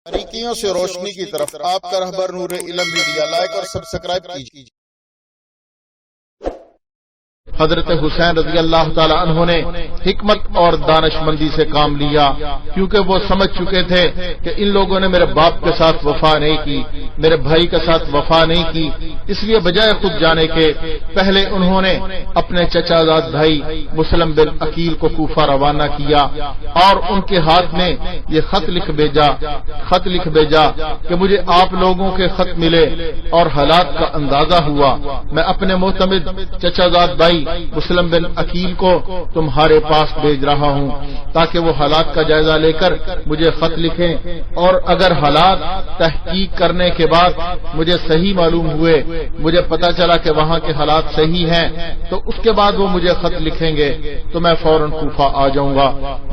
باریکیوں سے روشنی کی طرف آپ کا رہبر نور علم میڈیا لائک اور سبسکرائب کیجیے۔ حضرت حسین رضی اللہ تعالی عنہ نے حکمت اور دانش مندی سے کام لیا، کیونکہ وہ سمجھ چکے تھے کہ ان لوگوں نے میرے باپ کے ساتھ وفا نہیں کی، میرے بھائی کے ساتھ وفا نہیں کی، اس لیے بجائے خود جانے کے پہلے انہوں نے اپنے چچا زاد بھائی مسلم بن عقیل کو کوفہ روانہ کیا اور ان کے ہاتھ میں یہ خط لکھ بھیجا کہ مجھے آپ لوگوں کے خط ملے اور حالات کا اندازہ ہوا، میں اپنے معتمد چچا زاد بھائی مسلم بن عقیل کو تمہارے پاس بھیج رہا ہوں تاکہ وہ حالات کا جائزہ لے کر مجھے خط لکھیں، اور اگر حالات تحقیق کرنے کے بعد مجھے صحیح معلوم ہوئے، مجھے پتا چلا کہ وہاں کے حالات صحیح ہیں، تو اس کے بعد وہ مجھے خط لکھیں گے تو میں فوراً کوفہ آ جاؤں گا۔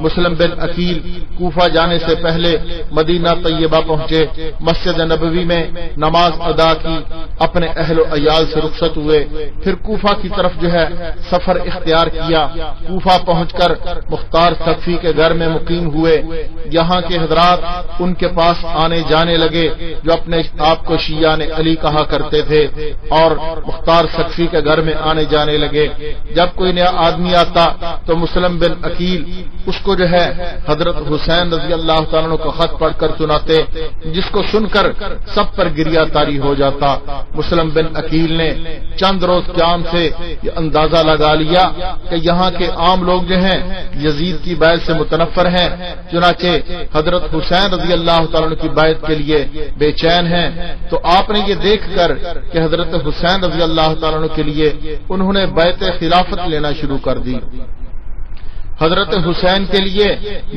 مسلم بن عقیل کوفہ جانے سے پہلے مدینہ طیبہ پہنچے، مسجد نبوی میں نماز ادا کی، اپنے اہل و عیال سے رخصت ہوئے، پھر کوفہ کی طرف سفر اختیار کیا۔ کوفہ پہنچ کر مختار ثقفی کے گھر میں مقیم ہوئے۔ یہاں کے حضرات ان کے پاس آنے جانے لگے جو اپنے آپ کو شیعہ نے علی کہا کرتے تھے، اور مختار ثقفی کے گھر میں آنے جانے لگے۔ جب کوئی نیا آدمی آتا تو مسلم بن عقیل اس کو حضرت حسین رضی اللہ تعالیٰ عنہ کا خط پڑھ کر سناتے، جس کو سن کر سب پر گریہ طاری ہو جاتا۔ مسلم بن عقیل نے چند روز قیام سے یہ اندازہ لگا لیا کہ یہاں کے عام لوگ یزید کی بیعت سے متنفر ہیں، چنانچہ حضرت حسین رضی اللہ تعالیٰ عنہ کی بیعت کے لیے بے چین ہیں۔ تو آپ نے یہ دیکھ کر کہ حضرت حسین رضی اللہ تعالیٰ عنہ کے لیے انہوں نے بیعت خلافت لینا شروع کر دی۔ حضرت حسین کے لیے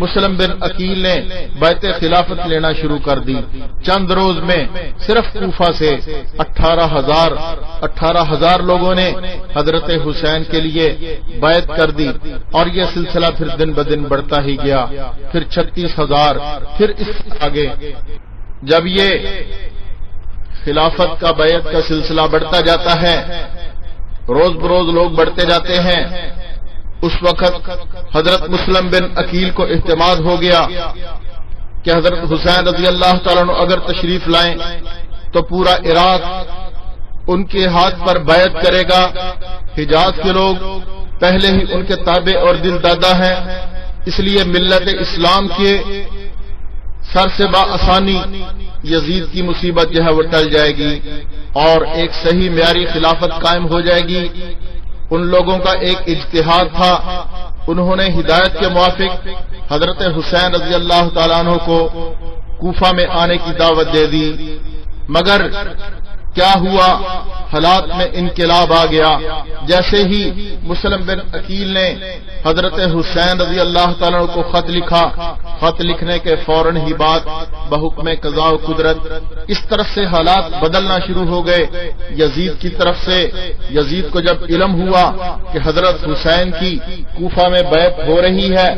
مسلم بن عقیل نے بیعت خلافت لینا شروع کر دی۔ چند روز میں صرف کوفہ سے 18,000 لوگوں نے حضرت حسین کے لیے بیعت کر دی، اور یہ سلسلہ پھر دن بدن بڑھتا ہی گیا، پھر 36,000، پھر اس آگے۔ جب یہ خلافت کا بیعت کا سلسلہ بڑھتا جاتا ہے، روز بروز لوگ بڑھتے جاتے ہیں، اس وقت حضرت مسلم بن عقیل کو اعتماد ہو گیا کہ حضرت حسین رضی اللہ تعالیٰ عنہ اگر تشریف لائیں تو پورا عراق ان کے ہاتھ پر بیعت کرے گا۔ حجاز کے لوگ پہلے ہی ان کے تابع اور دل دادا ہیں، اس لیے ملت اسلام کے سر سے بآسانی یزید کی مصیبت وہ ٹل جائے گی اور ایک صحیح معیاری خلافت قائم ہو جائے گی۔ ان لوگوں کا ایک اجتہاد تھا، انہوں نے ہدایت کے موافق حضرت حسین رضی اللہ تعالیٰ عنہ کو کوفہ میں آنے کی دعوت دے دی، مگر کیا ہوا؟ حالات میں انقلاب آ گیا۔ جیسے ہی مسلم بن عقیل نے حضرت حسین رضی اللہ تعالیٰ عنہ کو خط لکھا، خط لکھنے کے فوراً ہی بعد بحکم قضاء و قدرت اس طرف سے حالات بدلنا شروع ہو گئے۔ یزید کو جب علم ہوا کہ حضرت حسین کی کوفہ میں بیعت ہو رہی ہے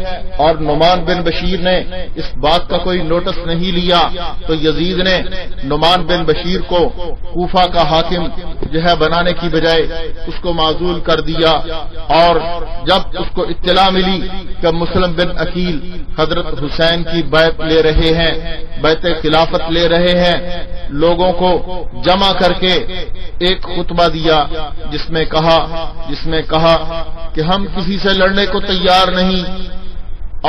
اور نعمان بن بشیر نے اس بات کا کوئی نوٹس نہیں لیا، تو یزید نے نعمان بن بشیر کو کوفہ کا حاکم بنانے کی بجائے اس کو معزول کر دیا۔ اور جب اس کو اطلاع ملی کہ مسلم بن عقیل حضرت حسین کی بیعت لے رہے ہیں، بیعت خلافت لے رہے ہیں، لوگوں کو جمع کر کے ایک خطبہ دیا جس میں کہا کہ ہم کسی سے لڑنے کو تیار نہیں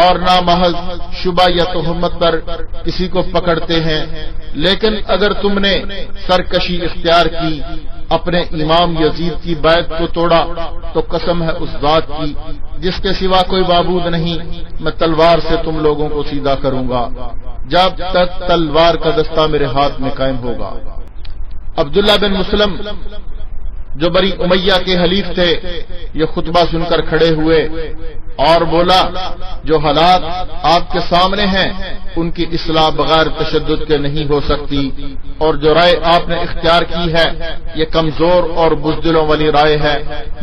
اور نہ محض شبہ یا تہمت پر کسی کو پکڑتے ہیں، لیکن اگر تم نے سرکشی اختیار کی، اپنے امام یزید کی بیعت کو توڑا، تو قسم ہے اس ذات کی جس کے سوا کوئی معبود نہیں، میں تلوار سے تم لوگوں کو سیدھا کروں گا جب تک تلوار کا دستہ میرے ہاتھ میں قائم ہوگا۔ عبداللہ بن مسلم جو بنی امیہ کے حلیف تھے، یہ خطبہ سن کر کھڑے ہوئے اور بولا، جو حالات آپ کے سامنے ہیں ان کی اصلاح بغیر تشدد کے نہیں ہو سکتی، اور جو رائے آپ نے اختیار کی ہے یہ کمزور اور بزدلوں والی رائے ہے۔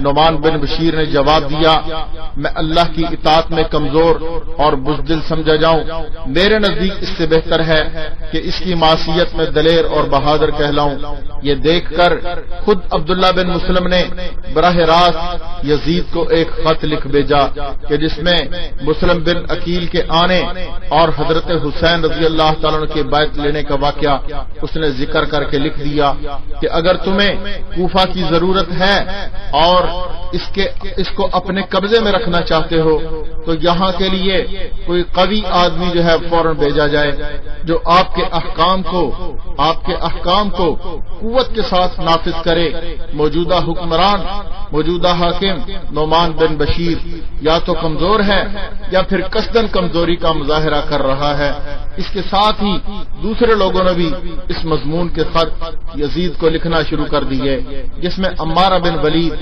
نعمان بن بشیر نے جواب دیا، میں اللہ کی اطاعت میں کمزور اور بزدل سمجھا جاؤں، میرے نزدیک اس سے بہتر ہے کہ اس کی معصیت میں دلیر اور بہادر کہلاؤں۔ یہ دیکھ کر خود عبداللہ بن مسلم نے براہ راست یزید کو ایک خط لکھ بھیجا کہ جس میں مسلم بن عقیل کے آنے اور حضرت حسین رضی اللہ تعالیٰ عنہ کے بیعت لینے کا واقعہ اس نے ذکر کر کے لکھ دیا کہ اگر تمہیں کوفہ کی ضرورت ہے اور اس کو اپنے قبضے میں رکھنا چاہتے ہو تو یہاں کے لیے کوئی قوی آدمی جو ہے فوراً بھیجا جائے جو آپ کے احکام کو قوت کے ساتھ نافذ کرے۔ موجودہ حکمران، موجودہ حاکم نعمان بن بشیر یا تو کمزور ہے یا پھر قصدن کمزوری کا مظاہرہ کر رہا ہے۔ اس کے ساتھ ہی دوسرے لوگوں نے بھی اس مضمون کے خط یزید کو لکھنا شروع کر دیے، جس میں عمارہ بن ولید،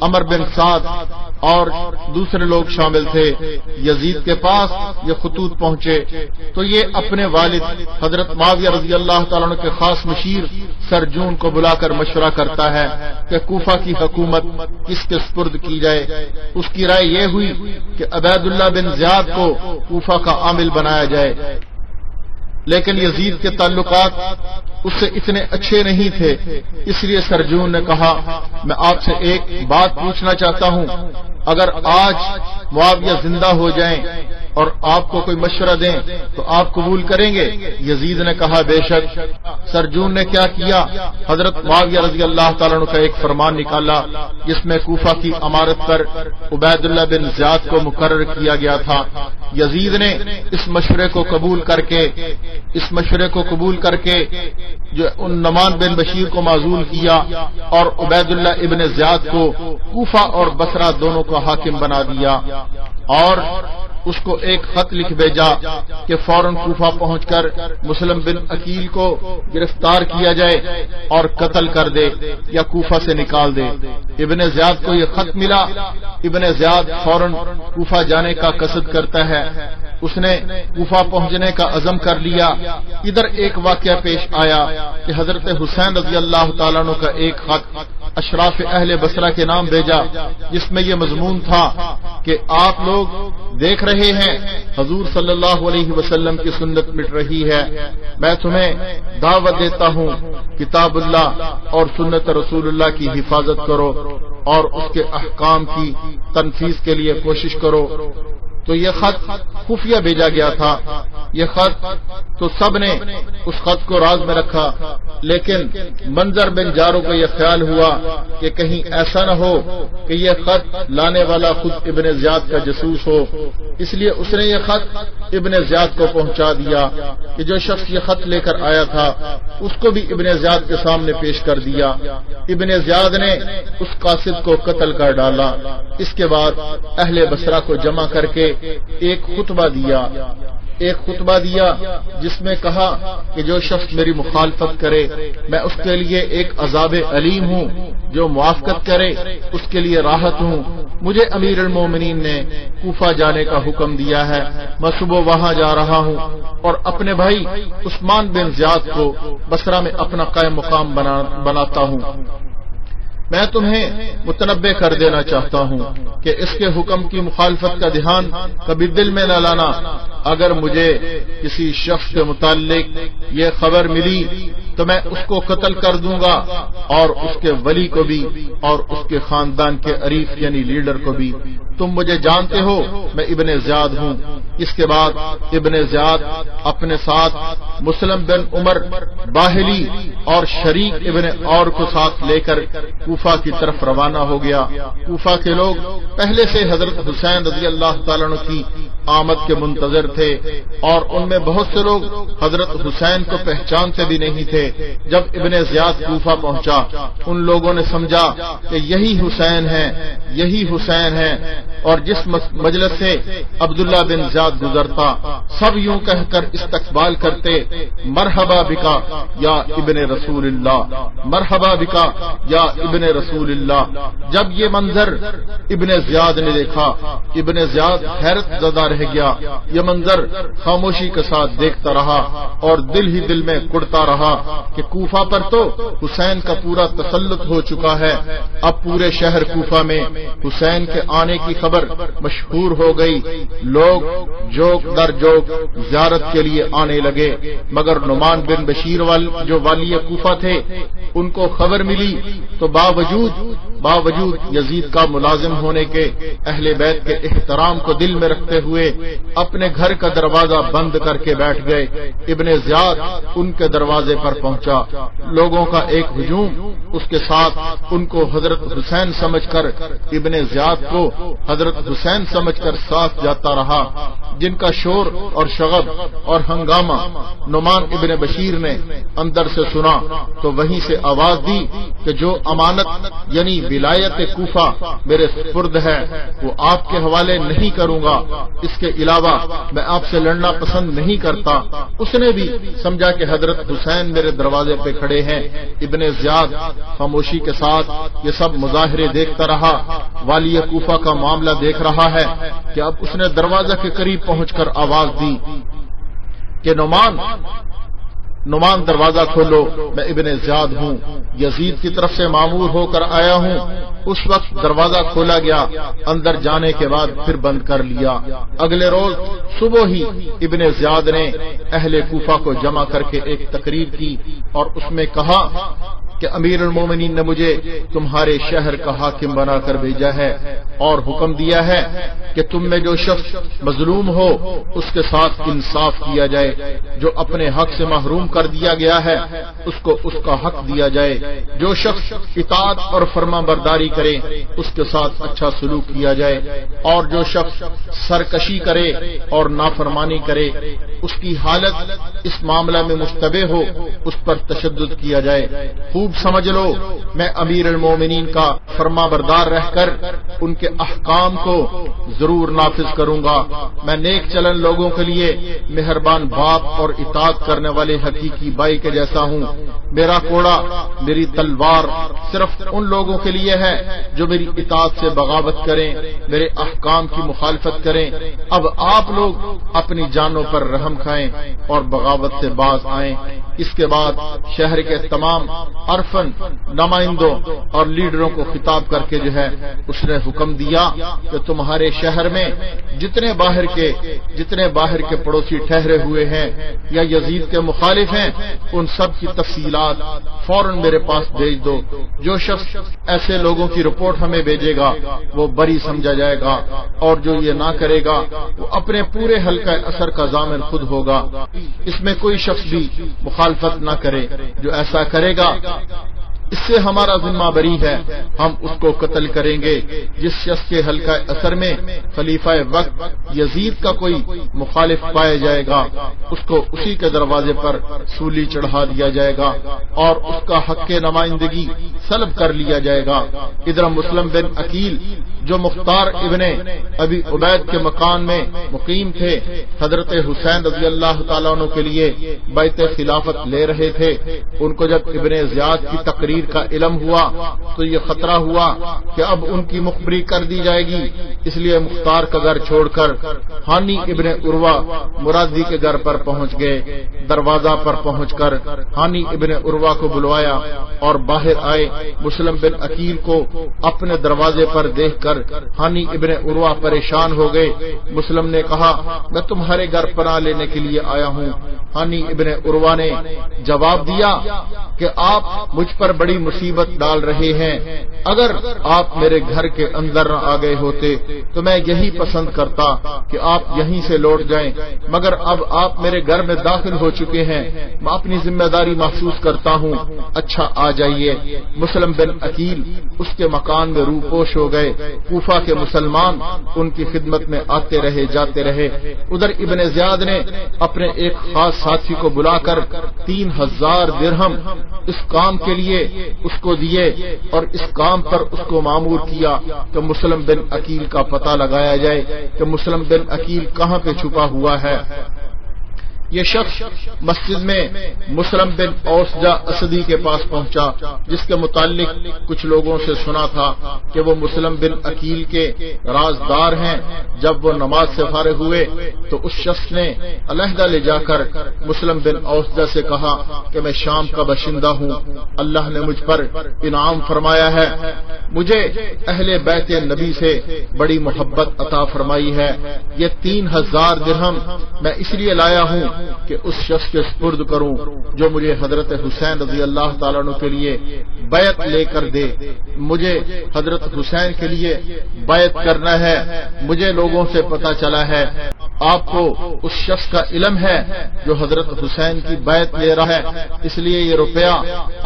عمر بن سعد اور دوسرے لوگ شامل تھے۔ یزید کے پاس یہ خطوط پہنچے تو یہ اپنے والد حضرت معاویہ رضی اللہ تعالیٰ عنہ کے خاص مشیر سرجون کو بلا کر مشورہ کرتا ہے کہ کوفہ کی حکومت کس کے سپرد کی جائے۔ اس کی رائے یہ ہوئی کہ عبید اللہ بن زیاد کو کوفہ کا عامل بنایا جائے، لیکن یزید کے تعلقات اس سے اتنے اچھے نہیں تھے، اس لیے سرجون نے کہا میں آپ سے ایک بات پوچھنا چاہتا ہوں، اگر آج معاویہ زندہ ہو جائیں اور آپ کو کوئی مشورہ دیں تو آپ قبول کریں گے؟ یزید نے کہا بے شک۔ سرجون نے کیا کیا، حضرت معاویہ رضی اللہ تعالیٰ عنہ کا ایک فرمان نکالا جس میں کوفہ کی امارت پر عبید اللہ بن زیاد کو مقرر کیا گیا تھا۔ یزید نے اس مشورے کو قبول کر کے جو نعمان بن بشیر کو معزول کیا اور عبید اللہ ابن زیاد کو کوفہ اور بصرہ دونوں کو حاکم بنا دیا، اور اس کو ایک خط لکھ بھیجا کہ فوراً کوفہ پہنچ کر مسلم بن عقیل کو گرفتار کیا جائے اور قتل کر دے یا کوفہ سے نکال دے۔ ابن زیاد کو یہ خط ملا، ابن زیاد فوراً کوفہ جانے کا قصد کرتا ہے، اس نے کوفہ پہنچنے کا عزم کر لیا۔ ادھر ایک واقعہ پیش آیا کہ حضرت حسین رضی اللہ تعالیٰ عنہ کا ایک خط اشراف اہل بصرہ کے نام بھیجا جس میں یہ مضمون تھا کہ آپ لوگ دیکھ رہے ہیں حضور صلی اللہ علیہ وسلم کی سنت مٹ رہی ہے، میں تمہیں دعوت دیتا ہوں کتاب اللہ اور سنت رسول اللہ کی حفاظت کرو اور اس کے احکام کی تنفیذ کے لیے کوشش کرو۔ تو یہ خط خفیہ بھیجا گیا تھا، یہ خط تو سب نے اس خط کو راز میں رکھا، لیکن منظر بن جارو کو یہ خیال ہوا کہ کہیں ایسا نہ ہو کہ یہ خط لانے والا خود ابن زیاد کا جاسوس ہو، اس لیے اس نے یہ خط ابن زیاد کو پہنچا دیا کہ جو شخص یہ خط لے کر آیا تھا اس کو بھی ابن زیاد کے سامنے پیش کر دیا۔ ابن زیاد نے اس قاصد کو قتل کر ڈالا۔ اس کے بعد اہل بصرہ کو جمع کر کے ایک خطبہ دیا جس میں کہا کہ جو شخص میری مخالفت کرے میں اس کے لیے ایک عذاب علیم ہوں، جو موافقت کرے اس کے لیے راحت ہوں۔ مجھے امیر المومنین نے کوفہ جانے کا حکم دیا ہے، میں صبح وہاں جا رہا ہوں اور اپنے بھائی عثمان بن زیاد کو بصرہ میں اپنا قائم مقام بناتا ہوں۔ میں تمہیں متنبع کر دینا چاہتا ہوں کہ اس کے حکم کی مخالفت کا دھیان کبھی دل میں نہ لانا۔ اگر مجھے کسی شخص کے متعلق یہ خبر ملی تو میں اس کو قتل کر دوں گا اور اس کے ولی کو بھی اور اس کے خاندان کے عریف یعنی لیڈر کو بھی۔ تم مجھے جانتے ہو میں ابن زیاد ہوں۔ اس کے بعد ابن زیاد اپنے ساتھ مسلم بن عمر باہلی اور شریک ابن اور کو ساتھ لے کر کوفہ کی طرف روانہ ہو گیا۔ کوفہ کے لوگ پہلے سے حضرت حسین رضی اللہ تعالیٰ عنہ کی آمد کے منتظر تھے اور ان میں بہت سے لوگ حضرت حسین کو پہچانتے بھی نہیں تھے۔ جب ابن زیاد کوفہ پہنچا ان لوگوں نے سمجھا کہ یہی حسین ہے اور جس مجلس سے عبداللہ بن زیاد گزرتا سب یوں کہہ کر استقبال کرتے مرحبا بکا یا ابن رسول اللہ، مرحبا بکا یا ابن رسول اللہ۔ جب یہ منظر ابن زیاد نے دیکھا ابن زیاد حیرت زدہ رہ گیا، یہ منظر خاموشی کے ساتھ دیکھتا رہا۔ اور دل ہی دل میں کڑتا رہا کہ کوفہ پر تو حسین کا پورا تسلط ہو چکا ہے، اب پورے شہر کوفہ میں حسین کے آنے کی خبر مشہور ہو گئی، لوگ جوک در جوک زیارت کے لیے آنے لگے، مگر نعمان بن بشیر جو والی کوفہ تھے ان کو خبر ملی تو باوجود یزید کا ملازم ہونے کے اہل بیت کے احترام کو دل میں رکھتے ہوئے اپنے گھر کا دروازہ بند کر کے بیٹھ گئے۔ ابن زیاد ان کے دروازے پر پہنچا، لوگوں کا ایک ہجوم، اس کے ساتھ ان کو حضرت حسین سمجھ کر ابن زیاد کو حضرت حسین سمجھ کر ساتھ جاتا رہا، جن کا شور اور شغب اور ہنگامہ نعمان ابن بشیر نے اندر سے سنا تو وہیں سے آواز دی کہ جو امانت یعنی ولایت کوفہ میرے سپرد ہے وہ آپ کے حوالے نہیں کروں گا، اس کے علاوہ میں آپ سے لڑنا پسند نہیں کرتا۔ اس نے بھی سمجھا کہ حضرت حسین میرے دروازے پہ کھڑے ہیں۔ ابن زیاد خاموشی کے ساتھ یہ سب مظاہرے دیکھتا رہا، والی کوفہ کا معاملہ دیکھ رہا ہے کہ اب اس نے دروازہ کے قریب پہنچ کر آواز دی کہ نعمان دروازہ کھولو، میں ابن زیاد ہوں، یزید کی طرف سے مامور ہو کر آیا ہوں۔ اس وقت دروازہ کھولا گیا، اندر جانے کے بعد پھر بند کر لیا۔ اگلے روز صبح ہی ابن زیاد نے اہل کوفہ کو جمع کر کے ایک تقریر کی اور اس میں کہا کہ امیر المومنین نے مجھے تمہارے شہر کا حاکم بنا کر بھیجا ہے اور حکم دیا ہے کہ تم میں جو شخص مظلوم ہو اس کے ساتھ انصاف کیا جائے، جو اپنے حق سے محروم کر دیا گیا ہے اس کو اس کا حق دیا جائے، جو شخص اطاعت اور فرما برداری کرے اس کے ساتھ اچھا سلوک کیا جائے، اور جو شخص سرکشی کرے اور نافرمانی کرے اس کی حالت اس معاملہ میں مشتبہ ہو اس پر تشدد کیا جائے۔ خوب سمجھ لو میں امیر المومنین کا فرما بردار رہ کر ان کے احکام کو ضرور نافذ کروں گا۔ میں نیک چلن لوگوں کے لیے مہربان باپ اور اطاعت کرنے والے حقیقی بھائی کے جیسا ہوں۔ میرا کوڑا، میری تلوار صرف ان لوگوں کے لیے ہے جو میری اطاعت سے بغاوت کریں، میرے احکام کی مخالفت کریں۔ اب آپ لوگ اپنی جانوں پر رحم کھائیں اور بغاوت سے باز آئیں۔ اس کے بعد شہر کے تمام عرفن نمائندوں اور لیڈروں کو خطاب کر کے جو ہے اس نے حکم دیا کہ تمہارے شہر میں جتنے باہر کے پڑوسی ٹھہرے ہوئے ہیں یا یزید کے مخالف ہیں ان سب کی تفصیلات فوراً میرے پاس بھیج دو۔ جو شخص ایسے لوگوں کی رپورٹ ہمیں بھیجے گا وہ بری سمجھا جائے گا، اور جو یہ نہ کرے گا وہ اپنے پورے حلقہ اثر کا ضامن خود ہوگا۔ اس میں کوئی شخص بھی مخالفت نہ کرے، جو ایسا کرے گا اس سے ہمارا ذمہ بری ہے، ہم اس کو قتل کریں گے۔ جس شخص کے حلقہ اثر میں خلیفہ وقت یزید کا کوئی مخالف پایا جائے گا اس کو اسی کے دروازے پر سولی چڑھا دیا جائے گا اور اس کا حق نمائندگی سلب کر لیا جائے گا۔ ادھر مسلم بن عقیل جو مختار ابن ابی عبید کے مکان میں مقیم تھے، حضرت حسین رضی اللہ تعالیٰ عنہ کے لیے بیعت خلافت لے رہے تھے، ان کو جب ابن زیاد کی تقریر کا علم ہوا تو یہ خطرہ ہوا کہ اب ان کی مخبری کر دی جائے گی، اس لیے مختار کا گھر چھوڑ کر ہانی ابن عروہ مرادی کے گھر پر پہنچ گئے۔ دروازہ پر پہنچ کر ہانی ابن عروہ کو بلوایا اور باہر آئے۔ مسلم بن عقیل کو اپنے دروازے پر دیکھ کر ہانی ابن عروہ پریشان ہو گئے۔ مسلم نے کہا میں تمہارے گھر پناہ لینے کے لیے آیا ہوں۔ ہانی ابن عروہ نے جواب دیا کہ آپ مجھ پر بڑی مصیبت ڈال رہے ہیں، اگر آپ میرے گھر کے اندر نہ آ گئے ہوتے تو میں یہی پسند کرتا کہ آپ یہیں سے لوٹ جائیں، مگر اب آپ میرے گھر میں داخل ہو چکے ہیں، میں اپنی ذمہ داری محسوس کرتا ہوں، اچھا آ جائیے۔ مسلم بن عقیل اس کے مکان میں روپوش ہو گئے۔ کوفہ کے مسلمان ان کی خدمت میں آتے رہے جاتے رہے۔ ادھر ابن زیاد نے اپنے ایک خاص ساتھی کو بلا کر 3000 درہم اس کام کے لیے اس کو دیے اور اس کام پر اس کو مامور کیا کہ مسلم بن عقیل کا پتہ لگایا جائے کہ مسلم بن عقیل کہاں پہ چھپا ہوا ہے۔ یہ شخص مسجد میں مسلم بن اوسجہ اسدی کے پاس پہنچا، جس کے متعلق کچھ لوگوں سے سنا تھا کہ وہ مسلم بن عقیل کے رازدار ہیں۔ جب وہ نماز سے فارغ ہوئے تو اس شخص نے علیحدہ لے جا کر مسلم بن اوسجہ سے کہا کہ میں شام کا باشندہ ہوں، اللہ نے مجھ پر انعام فرمایا ہے، مجھے اہل بیت نبی سے بڑی محبت عطا فرمائی ہے، یہ 3000 درہم میں اس لیے لایا ہوں کہ اس شخص کے سپرد کروں جو مجھے حضرت حسین رضی اللہ تعالیٰ عنہ کے لیے بیعت لے کر دے۔ مجھے حضرت حسین کے لیے بیعت کرنا ہے۔ مجھے لوگوں سے پتہ چلا ہے آپ کو اس شخص کا علم ہے جو حضرت حسین کی بیعت لے رہا ہے، اس لیے یہ روپیہ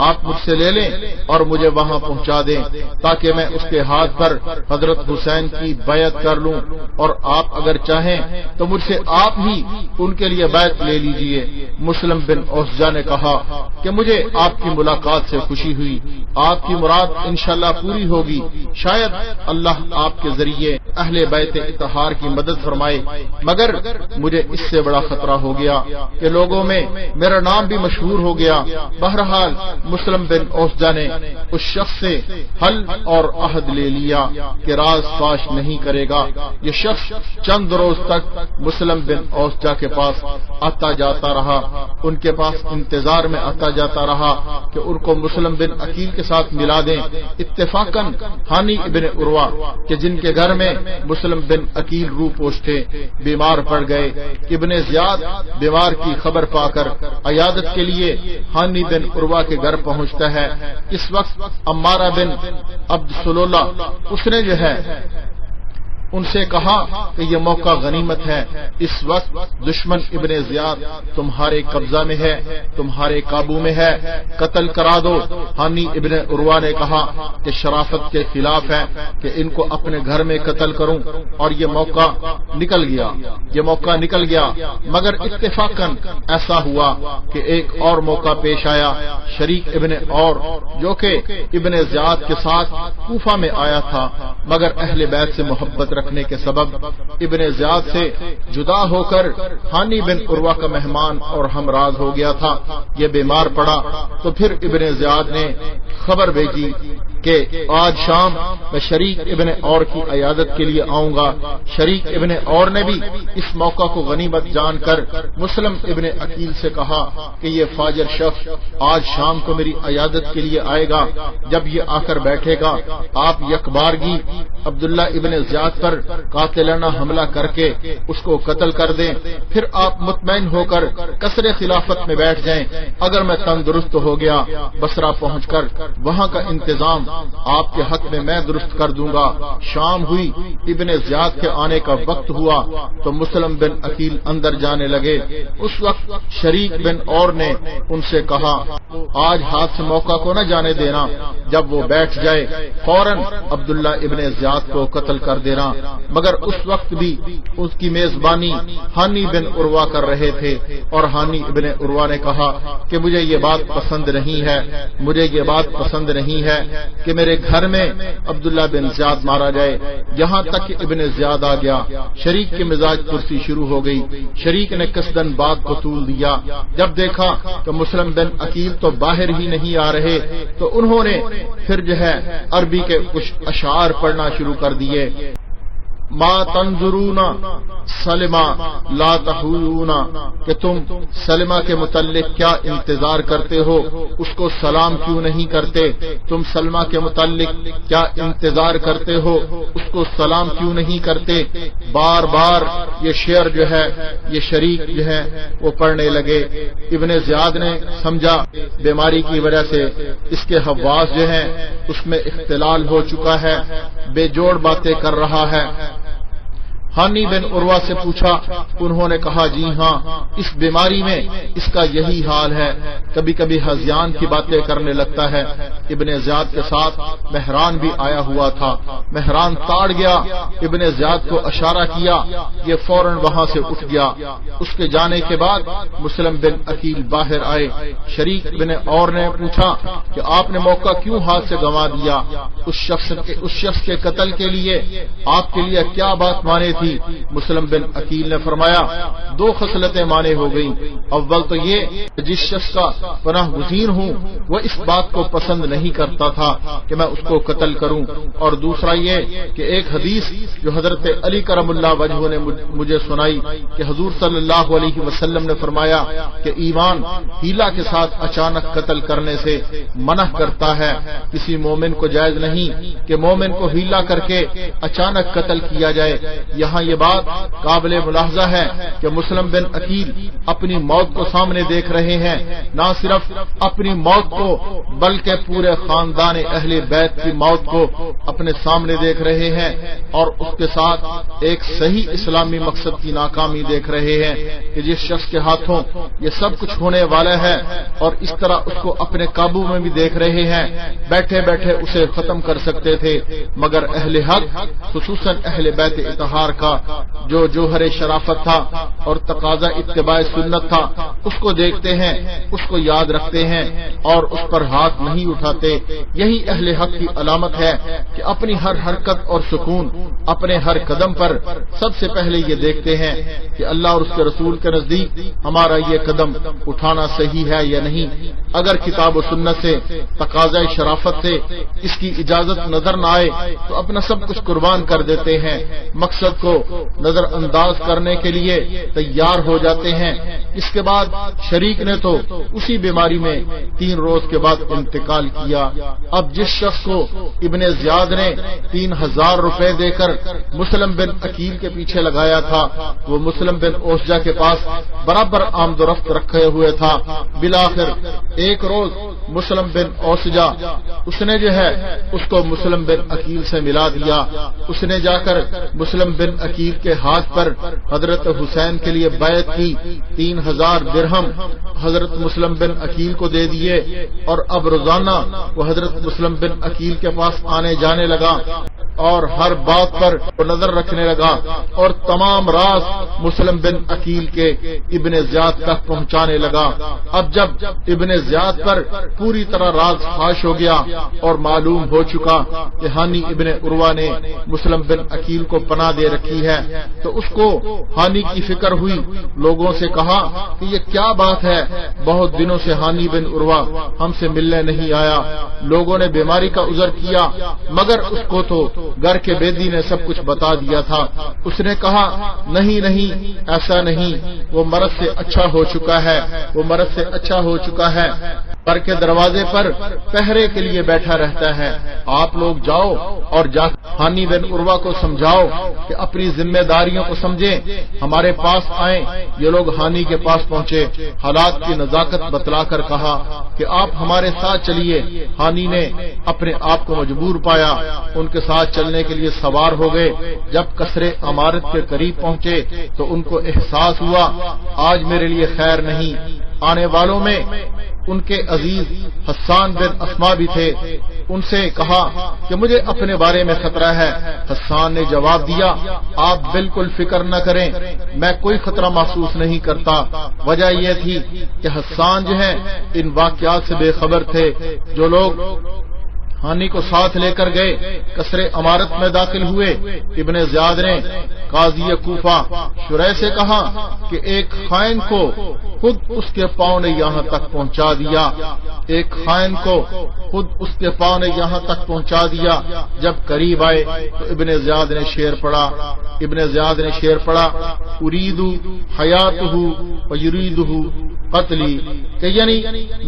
آپ مجھ سے لے لیں اور مجھے وہاں پہنچا دیں تاکہ میں اس کے ہاتھ پر حضرت حسین کی بیعت کر لوں، اور آپ اگر چاہیں تو مجھ سے آپ ہی ان کے لیے بیعت لے لیجئے۔ مسلم بن اوسجہ نے کہا کہ مجھے آپ کی ملاقات سے خوشی ہوئی، آپ کی مراد انشاءاللہ پوری ہوگی، شاید اللہ آپ کے ذریعے اہل بیت اطہار کی مدد فرمائے، مگر مجھے اس سے بڑا خطرہ ہو گیا کہ لوگوں میں میرا نام بھی مشہور ہو گیا۔ بہرحال مسلم بن اوسجہ نے اس شخص سے حل اور عہد لے لیا کہ راز فاش نہیں کرے گا۔ یہ شخص چند روز تک مسلم بن اوسجہ کے پاس آتا جاتا رہا، ان کے پاس انتظار میں آتا جاتا رہا کہ ان کو مسلم بن عقیل کے ساتھ ملا دیں۔ اتفاقاً ہانی ابن عروہ کہ جن کے گھر میں مسلم بن عقیل رو پوش تھے بیمار پڑ گئے۔ ابن زیاد بیمار کی خبر پا کر عیادت کے لیے ہانی بن عروہ کے گھر پہنچتا ہے۔ اس وقت عمارہ بن عبد سلولہ اس نے جو ہے ان سے کہا کہ یہ موقع غنیمت ہے، اس وقت دشمن ابن زیاد تمہارے قبضہ میں ہے، تمہارے قابو میں ہے، قتل کرا دو۔ ہانی ابن عروہ نے کہا کہ شرافت کے خلاف ہے کہ ان کو اپنے گھر میں قتل کروں، اور یہ موقع نکل گیا، مگر اتفاقاً ایسا ہوا کہ ایک اور موقع پیش آیا۔ شریک ابن اور جو کہ ابن زیاد کے ساتھ کوفہ میں آیا تھا، مگر اہل بیت سے محبت رکھنے کے سبب ابن زیاد سے جدا ہو کر ہانی بن عروہ کا مہمان اور ہمراز ہو گیا تھا، یہ بیمار پڑا تو پھر ابن زیاد نے خبر بھیجی کہ آج شام میں شریک ابن اور کی عیادت کے لیے آؤں گا۔ شریک ابن اور نے بھی اس موقع کو غنیمت جان کر مسلم ابن عقیل سے کہا کہ یہ فاجر شخص آج شام کو میری عیادت کے لیے آئے گا، جب یہ آ کر بیٹھے گا آپ یکبارگی عبداللہ ابن زیاد پر قاتلانہ حملہ کر کے اس کو قتل کر دیں، پھر آپ مطمئن ہو کر قصر خلافت میں بیٹھ جائیں۔ اگر میں تندرست ہو گیا بصرہ پہنچ کر وہاں کا انتظام آپ کے حق میں میں درست کر دوں گا۔ شام ہوئی، ابن زیاد کے آنے کا وقت ہوا تو مسلم بن عقیل اندر جانے لگے۔ اس وقت شریک بن اور نے ان سے کہا آج ہاتھ سے موقع کو نہ جانے دینا، جب وہ بیٹھ جائے فوراً عبداللہ ابن زیاد کو قتل کر دینا، مگر اس وقت بھی اس کی میزبانی ہانی بن عروہ کر رہے تھے، اور ہانی ابن عروہ نے کہا کہ مجھے یہ بات پسند نہیں ہے کہ میرے گھر میں عبداللہ بن زیاد مارا جائے، یہاں تک کہ ابن زیاد آ گیا۔ شریک کی مزاج پرسی شروع ہو گئی، شریک نے قصدن بات کو طول دیا۔ جب دیکھا کہ مسلم بن عقیل تو باہر ہی نہیں آ رہے تو انہوں نے پھر جو ہے عربی کے کچھ اشعار پڑھنا شروع کر دیے۔ ما تنظرون سلمہ لا تحولون، کہ تم سلمہ کے متعلق کیا انتظار کرتے ہو، اس کو سلام کیوں نہیں کرتے؟ تم سلمہ کے متعلق کیا انتظار کرتے ہو، اس کو سلام کیوں نہیں کرتے؟ بار بار یہ شعر جو ہے یہ شریک جو ہے وہ پڑھنے لگے۔ ابن زیاد نے سمجھا بیماری کی وجہ سے اس کے حواس جو ہیں اس میں اختلال ہو چکا ہے، بے جوڑ باتیں کر رہا ہے۔ ہانی بن عروہ سے پوچھا، انہوں نے کہا جی ہاں، اس بیماری میں اس کا یہی حال ہے، کبھی کبھی ہذیان کی باتیں کرنے لگتا ہے، ابن زیاد کے ساتھ مہران بھی آیا ہوا تھا۔ مہران تاڑ گیا، ابن زیاد کو اشارہ کیا، یہ فوراً وہاں سے اٹھ گیا۔ اس کے جانے کے بعد مسلم بن عقیل باہر آئے۔ شریک بن اور نے پوچھا کہ آپ نے موقع کیوں ہاتھ سے گنوا دیا؟ اس شخص کے قتل کے لیے آپ کے لیے کیا بات مانے تھی؟ مسلم بن عقیل نے فرمایا 2 خصلتیں مانے ہو گئیں۔ اول تو یہ کہ جس شخص کا پناہ گزین ہوں وہ اس بات کو پسند نہیں کرتا تھا کہ میں اس کو قتل کروں، اور دوسرا یہ کہ ایک حدیث جو حضرت علی کرم اللہ وجہہ نے مجھے سنائی کہ حضور صلی اللہ علیہ وسلم نے فرمایا کہ ایمان ہیلا کے ساتھ اچانک قتل کرنے سے منع کرتا ہے۔ کسی مومن کو جائز نہیں کہ مومن کو ہیلا کر کے اچانک قتل کیا جائے۔ یہاں یہ بات قابل ملاحظہ ہے کہ مسلم بن عقیل اپنی موت کو سامنے دیکھ رہے ہیں، نہ صرف اپنی موت کو بلکہ پورے خاندان اہل بیت کی موت کو اپنے سامنے دیکھ رہے ہیں، اور اس کے ساتھ ایک صحیح اسلامی مقصد کی ناکامی دیکھ رہے ہیں کہ جس شخص کے ہاتھوں یہ سب کچھ ہونے والا ہے اور اس طرح اس کو اپنے قابو میں بھی دیکھ رہے ہیں، بیٹھے بیٹھے اسے ختم کر سکتے تھے، مگر اہل حق خصوصاً اہل بیت اطہار کا جو جوہر شرافت تھا اور تقاضا اتباع سنت تھا، اس کو دیکھتے ہیں، اس کو یاد رکھتے ہیں اور اس پر ہاتھ نہیں اٹھاتے۔ یہی اہل حق کی علامت ہے کہ اپنی ہر حرکت اور سکون، اپنے ہر قدم پر سب سے پہلے یہ دیکھتے ہیں کہ اللہ اور اس کے رسول کے نزدیک ہمارا یہ قدم اٹھانا صحیح ہے یا نہیں۔ اگر کتاب و سنت سے تقاضۂ شرافت سے اس کی اجازت نظر نہ آئے تو اپنا سب کچھ قربان کر دیتے ہیں، مقصد کو نظر انداز کرنے کے لیے تیار ہو جاتے ہیں۔ اس کے بعد شریک نے تو اسی بیماری میں 3 روز کے بعد انتقال کیا۔ اب جس شخص کو ابن زیاد نے 3000 روپے دے کر مسلم بن عقیل کے پیچھے لگایا تھا، وہ مسلم بن اوسجا کے پاس برابر آمد و رفت رکھے ہوئے تھا۔ بالآخر ایک روز مسلم بن اوسجا اس نے جو ہے اس کو مسلم بن عقیل سے ملا دیا۔ اس نے جا کر مسلم بن عقیل کے ہاتھ پر حضرت حسین کے لیے بیعت کی، 3000 درہم حضرت مسلم بن عقیل کو دے دیے، اور اب روزانہ وہ حضرت مسلم بن عقیل کے پاس آنے جانے لگا اور ہر بات پر نظر رکھنے لگا، اور تمام راز مسلم بن عقیل کے ابن زیاد تک پہنچانے لگا۔ اب جب ابن زیاد پر پوری طرح راز فاش ہو گیا اور معلوم ہو چکا کہ ہانی ابن عروہ نے مسلم بن عقیل کو پناہ دے رکھی ہے، تو اس کو ہانی کی فکر ہوئی۔ لوگوں سے کہا کہ یہ کیا بات ہے، بہت دنوں سے ہانی بن عروہ ہم سے ملنے نہیں آیا۔ لوگوں نے بیماری کا عذر کیا، مگر اس کو تو گھر کے بیدی نے سب کچھ بتا دیا تھا۔ اس نے کہا نہیں نہیں، ایسا نہیں، وہ مرض سے اچھا ہو چکا ہے، وہ مرض سے اچھا ہو چکا ہے، گھر کے دروازے پر پہرے کے لیے بیٹھا رہتا ہے۔ آپ لوگ جاؤ اور جا ہانی بن عروہ کو سمجھاؤ کہ اپنی ذمہ داریوں کو سمجھیں، ہمارے پاس آئیں۔ یہ لوگ ہانی کے پاس پہنچے، حالات کی نزاکت بتلا کر کہا کہ آپ ہمارے ساتھ چلیے۔ ہانی نے اپنے آپ کو مجبور پایا، ان کے ساتھ چلنے کے لیے سوار ہو گئے۔ جب قصر عمارت کے قریب پہنچے تو ان کو احساس ہوا آج میرے لیے خیر نہیں۔ آنے والوں میں ان کے عزیز حسان بن اسما بھی تھے۔ ان سے کہا کہ مجھے اپنے بارے میں خطرہ ہے۔ حسان نے جواب دیا آپ بالکل فکر نہ کریں، میں کوئی خطرہ محسوس نہیں کرتا۔ وجہ یہ تھی کہ حسان جو ہیں ان واقعات سے بے خبر تھے۔ جو لوگ ہانی کو ساتھ لے کر گئے قصر عمارت میں داخل ہوئے۔ ابن زیاد نے قاضی کوفہ شریح سے کہا کہ ایک خائن کو خود اس کے پاؤں نے یہاں تک پہنچا دیا، ایک خائن کو خود اس کے پاؤں نے یہاں تک پہنچا دیا۔ جب قریب آئے تو ابن زیاد نے شعر پڑھا، ارید حیاتہ ویریدہ قتلی، کہ یعنی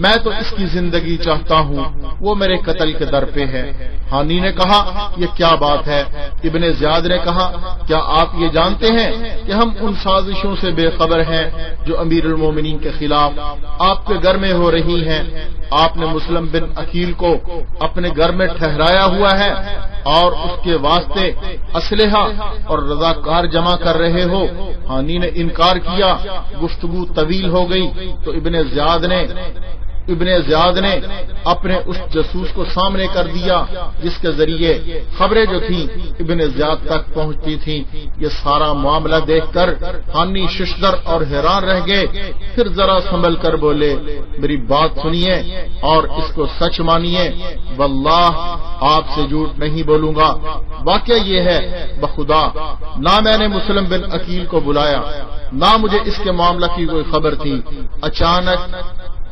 میں تو اس کی زندگی چاہتا ہوں، وہ میرے قتل کے در پہ ہے۔ ہانی نے کہا یہ کیا بات ہے؟ ابن زیاد نے کہا کیا آپ یہ جانتے ہیں کہ ہم ان سازشوں سے بے خبر ہیں جو امیر المومنین کے خلاف آپ کے گھر میں ہو رہی ہیں؟ آپ نے مسلم بن عقیل کو اپنے گھر میں ٹھہرایا ہوا ہے اور اس کے واسطے اسلحہ اور رضاکار جمع کر رہے ہو۔ ہانی نے انکار کیا، گفتگو طویل ہو گئی تو ابن زیاد نے ابن زیاد نے اپنے اس جاسوس کو سامنے کر دیا جس کے ذریعے خبریں جو تھیں ابن زیاد تک پہنچتی تھیں۔ یہ سارا معاملہ دیکھ کر ہانی ششدر اور حیران رہ گئے، پھر ذرا سنبھل کر بولے میری بات سنیے اور اس کو سچ مانیے، واللہ آپ سے جھوٹ نہیں بولوں گا۔ واقعہ یہ ہے بخدا نہ میں نے مسلم بن عقیل کو بلایا نہ مجھے اس کے معاملہ کی کوئی خبر تھی، اچانک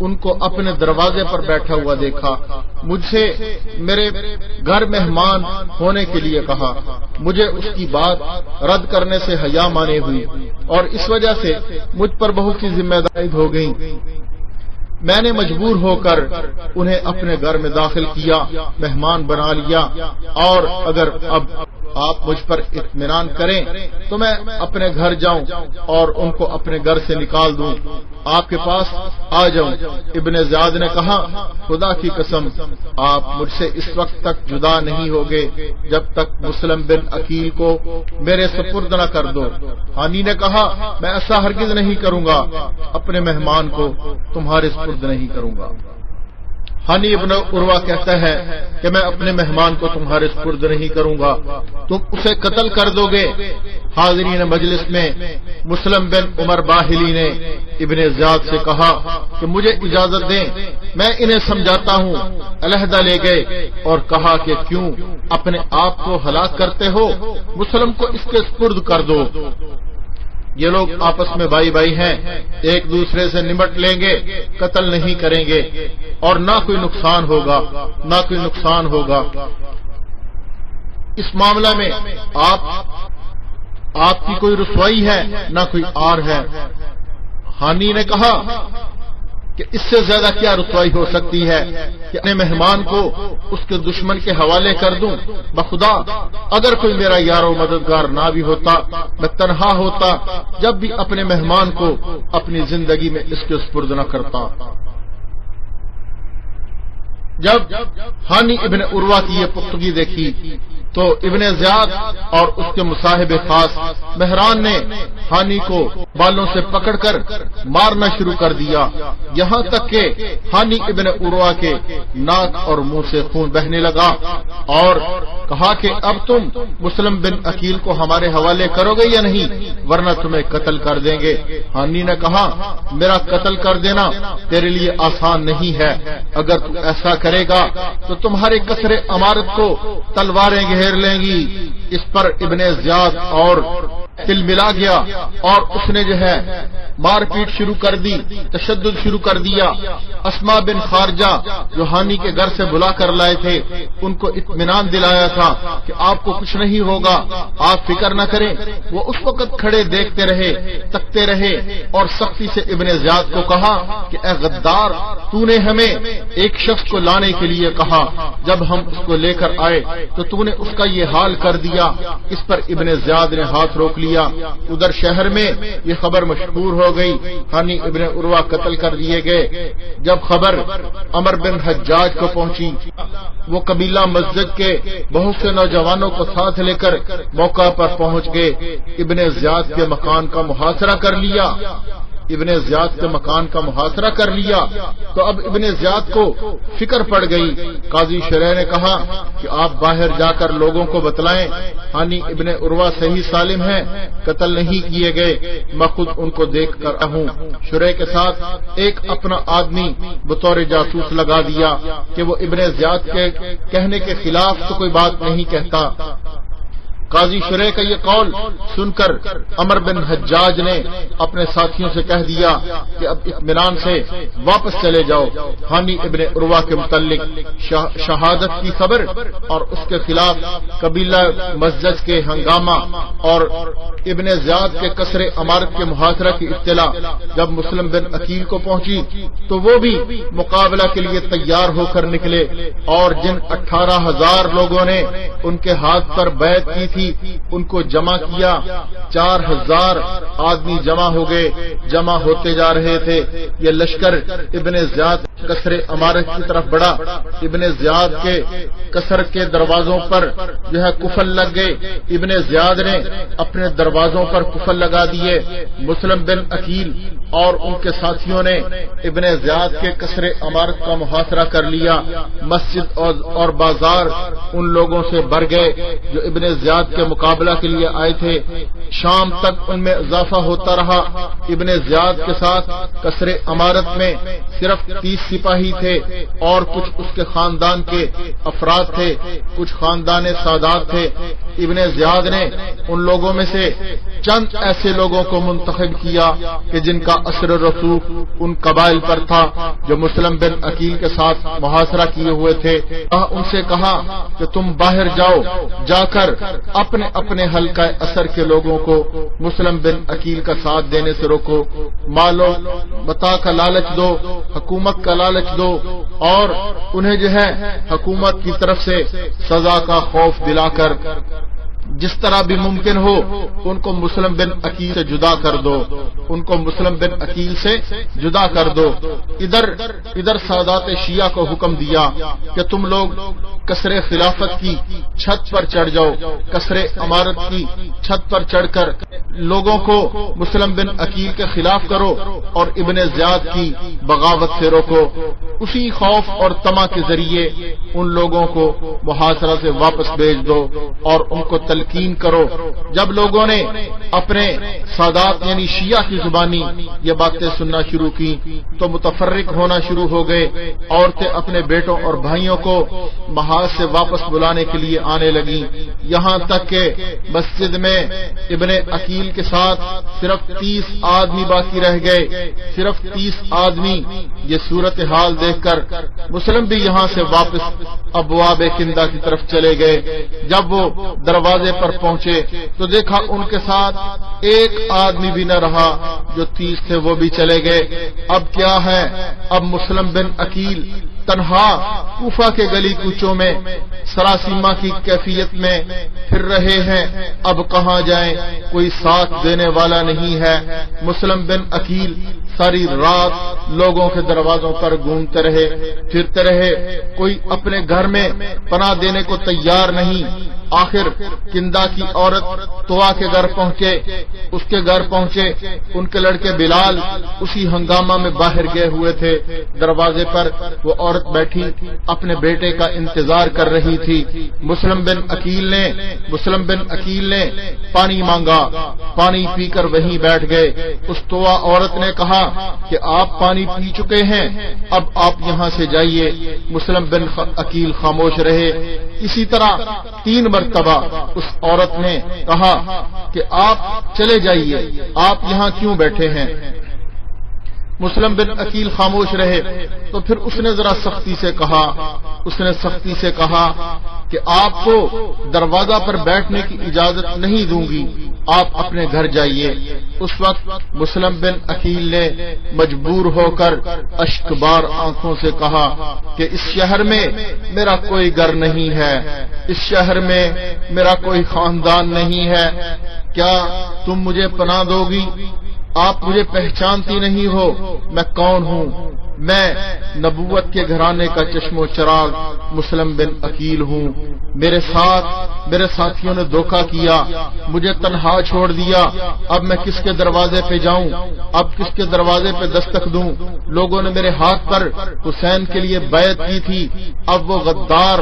ان کو اپنے دروازے پر بیٹھا ہوا دیکھا، مجھ سے میرے گھر مہمان ہونے کے لیے کہا، مجھے اس کی بات رد کرنے سے حیا مانے ہوئی اور اس وجہ سے مجھ پر بہت سی ذمہ داری ہو گئی۔ میں نے مجبور ہو کر انہیں اپنے گھر میں داخل کیا، مہمان بنا لیا، اور اگر اب آپ مجھ پر اطمینان کریں تو میں اپنے گھر جاؤں اور ان کو اپنے گھر سے نکال دوں، آپ کے پاس آ جاؤں۔ ابن زیاد نے کہا خدا کی قسم آپ مجھ سے اس وقت تک جدا نہیں ہوگے جب تک مسلم بن عقیل کو میرے سپرد نہ کر دو۔ ہانی نے کہا میں ایسا ہرگز نہیں کروں گا، اپنے مہمان کو تمہارے سپرد نہیں کروں گا۔ ہانی ابن عروہ کہتا ہے کہ میں اپنے مہمان کو تمہارے سپرد نہیں کروں گا، تم اسے قتل کر دو گے۔ حاضرین مجلس میں مسلم بن عمر باہلی نے ابن زیاد سے کہا کہ مجھے اجازت دیں میں انہیں سمجھاتا ہوں۔ علیحدہ لے گئے اور کہا کہ کیوں اپنے آپ کو ہلاک کرتے ہو، مسلم کو اس کے سپرد کر دو۔ یہ لوگ آپس میں بھائی بھائی ہیں، ایک دوسرے سے نمٹ لیں گے، قتل نہیں کریں گے اور نہ کوئی نقصان ہوگا نہ کوئی نقصان ہوگا۔ اس معاملہ میں آپ کی کوئی رسوائی ہے نہ کوئی آر ہے۔ ہانی نے کہا کہ اس سے زیادہ کیا رسوائی ہو سکتی ہے کہ اپنے مہمان کو اس کے دشمن کے حوالے کر دوں۔ بخدا اگر کوئی میرا یار و مددگار نہ بھی ہوتا، میں تنہا ہوتا جب بھی اپنے مہمان کو اپنی زندگی میں اس کے سپرد نہ کرتا۔ جب ہانی ابن عروہ کی یہ پختگی دیکھی تو ابن زیاد اور اس کے مصاحب خاص مہران نے ہانی کو بالوں سے پکڑ کر مارنا شروع کر دیا، یہاں تک کہ ہانی ابن عروہ کے ناک اور منہ سے خون بہنے لگا اور کہا کہ اب تم مسلم بن عقیل کو ہمارے حوالے کرو گے یا نہیں، ورنہ تمہیں قتل کر دیں گے۔ ہانی نے کہا میرا قتل کر دینا تیرے لیے آسان نہیں ہے، اگر تو ایسا کرے گا تو تمہارے قصر عمارت کو تلواریں گھیر لیں گی۔ اس پر ابن زیاد اور تل ملا گیا اور اس نے جو ہے مار پیٹ شروع کر دی، تشدد شروع کر دیا۔ اسما بن خارجہ جو ہانی کے گھر سے بلا کر لائے تھے ان کو اطمینان دلایا تھا کہ آپ کو کچھ نہیں ہوگا، آپ فکر نہ کریں، وہ اس وقت کھڑے دیکھتے رہے، تکتے رہے اور سختی سے ابن زیاد کو کہا کہ اے غدار تو نے ہمیں ایک شخص کو لانے کے لیے کہا، جب ہم اس کو لے کر آئے تو تو نے اس کا یہ حال کر دیا۔ اس پر ابن زیاد نے ہاتھ روک لیا۔ ادھر شہر میں یہ خبر مشہور ہو گئی، ہانی ابن عروہ قتل کر دیے گئے۔ جب خبر عمر بن حجاج کو پہنچی وہ قبیلہ مسجد کے بہت سے نوجوانوں کو ساتھ لے کر موقع پر پہنچ گئے، ابن زیاد کے مکان کا محاصرہ کر لیا۔ تو اب ابن زیاد کو فکر پڑ گئی۔ قاضی شرح نے کہا کہ آپ باہر جا کر لوگوں کو بتلائیں ہانی ابن عروہ صحیح سالم ہیں، قتل نہیں کیے گئے، میں خود ان کو دیکھ کر ہوں۔ شرح کے ساتھ ایک اپنا آدمی بطور جاسوس لگا دیا کہ وہ ابن زیاد کے کہنے کے خلاف تو کوئی بات نہیں کہتا۔ قاضی شرح کا یہ قول سن کر عمر بن حجاج نے اپنے ساتھیوں سے کہہ دیا کہ اب اطمینان سے واپس چلے جاؤ۔ ہانی ابن عروہ کے متعلق شہادت کی خبر اور اس کے خلاف قبیلہ مسجد کے ہنگامہ اور ابن زیاد کے قصر عمارت کے محاصرہ کی اطلاع جب مسلم بن عقیل کو پہنچی تو وہ بھی مقابلہ کے لیے تیار ہو کر نکلے، اور جن 18,000 لوگوں نے ان کے ہاتھ پر بیعت کی تھی تھی ان کو جمع کیا. 4000 آدمی جمع ہو گئے. جمع ہوتے جا رہے تھے. یہ لشکر ابن زیاد کسر امارت کی طرف بڑھا. ابن زیاد کے کسر کے دروازوں پر جو ہے کفل لگ گئے. ابن زیاد نے اپنے دروازوں پر کفل لگا دیے. مسلم بن عقیل اور ان کے ساتھیوں نے ابن زیاد کے کسر امارت کا محاصرہ کر لیا. مسجد اور بازار ان لوگوں سے بھر گئے جو ابن زیاد کے مقابلہ کے لیے آئے تھے. شام تک ان میں اضافہ ہوتا رہا. ابن زیاد کے ساتھ کسر امارت میں صرف 30 سپاہی تھے اور کچھ اس کے خاندان کے افراد تھے. کچھ خاندان سادات تھے. ابن زیاد نے ان لوگوں میں سے چند ایسے لوگوں کو منتخب کیا کہ جن کا اثر رسوخ ان قبائل پر تھا جو مسلم بن عقیل کے ساتھ محاصرہ کیے ہوئے تھے. ان سے کہا کہ تم باہر جاؤ, جا کر اپنے اپنے حلقہ اثر کے لوگوں کو مسلم بن عقیل کا ساتھ دینے سے روکو. مال و متاع کا لالچ دو, حکومت کا لالچ دو اور انہیں جو ہے حکومت کی طرف سے سزا کا خوف دلا کر جس طرح بھی ممکن ہو ان کو مسلم بن عقیل سے جدا کر دو. ان کو مسلم بن عقیل سے جدا کر دو. ادھر سادات شیعہ کو حکم دیا کہ تم لوگ کسر خلافت کی چھت پر چڑھ جاؤ. کسر امارت کی چھت پر چڑھ کر لوگوں کو مسلم بن عقیل کے خلاف کرو اور ابن زیاد کی بغاوت سے روکو. اسی خوف اور طمع کے ذریعے ان لوگوں کو محاصرہ سے واپس بھیج دو اور ان کو تلقین کرو. جب لوگوں نے اپنے سادات یعنی شیعہ کی زبانی یہ باتیں سننا شروع کی تو متفرق ہونا شروع ہو گئے. عورتیں اپنے بیٹوں اور بھائیوں کو محاذ سے واپس بلانے کے لیے آنے لگیں. یہاں تک کہ مسجد میں ابن عقیل کے ساتھ صرف 30 آدمی باقی رہ گئے. صرف 30 آدمی. یہ صورتحال دیکھ کر مسلم بھی یہاں سے واپس ابواب کندہ کی طرف چلے گئے. جب وہ دروازے پر پہنچے تو دیکھا ان کے ساتھ ایک آدمی بھی نہ رہا. جو 30 تھے وہ بھی چلے گئے. اب کیا ہے؟ اب مسلم بن عقیل تنہا کوفہ کے گلی کوچوں میں سراسیما کی کیفیت میں پھر رہے ہیں. اب کہاں جائیں؟ کوئی ساتھ دینے والا نہیں ہے. مسلم بن عقیل ساری رات لوگوں کے دروازوں پر گھومتے رہے, پھرتے رہے. کوئی اپنے گھر میں پناہ دینے کو تیار نہیں. آخر کندہ کی عورت طوا کے گھر پہنچے. اس کے گھر پہنچے. ان کے لڑکے بلال اسی ہنگامہ میں باہر گئے ہوئے تھے. دروازے پر وہ عورت بیٹھی اپنے بیٹے کا انتظار کر رہی تھی. مسلم بن عقیل نے پانی مانگا. پانی پی کر وہیں بیٹھ گئے. اس طوا عورت نے کہا کہ آپ پانی پی چکے ہیں, اب آپ یہاں سے جائیے. مسلم بن عقیل خاموش رہے. اسی طرح 3 مرتبہ اس عورت نے کہا کہ آپ چلے جائیے, آپ یہاں کیوں بیٹھے ہیں؟ مسلم بن عقیل خاموش رہے. تو پھر اس نے ذرا سختی سے کہا کہ آپ کو دروازہ پر بیٹھنے کی اجازت نہیں دوں گی, آپ اپنے گھر جائیے. اس وقت مسلم بن عقیل نے مجبور ہو کر اشکبار آنکھوں سے کہا کہ اس شہر میں میرا کوئی گھر نہیں ہے, اس شہر میں میرا کوئی خاندان نہیں ہے. کیا تم مجھے پناہ دو گی؟ آپ مجھے پہچانتی نہیں ہو, میں کون ہوں؟ میں نبوت کے گھرانے کا چشم و چراغ مسلم بن عقیل ہوں. میرے ساتھیوں نے دھوکہ کیا, مجھے تنہا چھوڑ دیا. اب میں کس کے دروازے پہ جاؤں؟ اب کس کے دروازے پہ دستک دوں؟ لوگوں نے میرے ہاتھ پر حسین کے لیے بیعت کی تھی. اب وہ غدار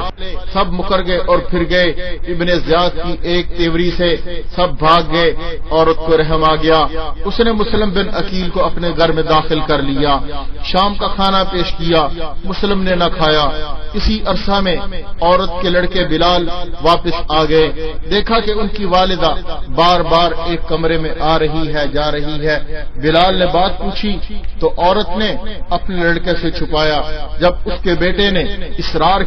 سب مکر گئے اور پھر گئے. ابن زیاد کی ایک تیوری سے سب بھاگ گئے. عورت کو رحم آ گیا. اس نے مسلم بن عقیل کو اپنے گھر میں داخل کر لیا. شام کا کھانا پیش کیا, مسلم نے نہ کھایا. اسی عرصہ میں عورت کے لڑکے بلال واپس آ گئے. دیکھا کہ ان کی والدہ بار بار ایک کمرے میں آ رہی ہے جا رہی ہے. بلال نے بات پوچھی تو عورت نے اپنے لڑکے سے چھپایا. جب اس کے بیٹے نے اصرار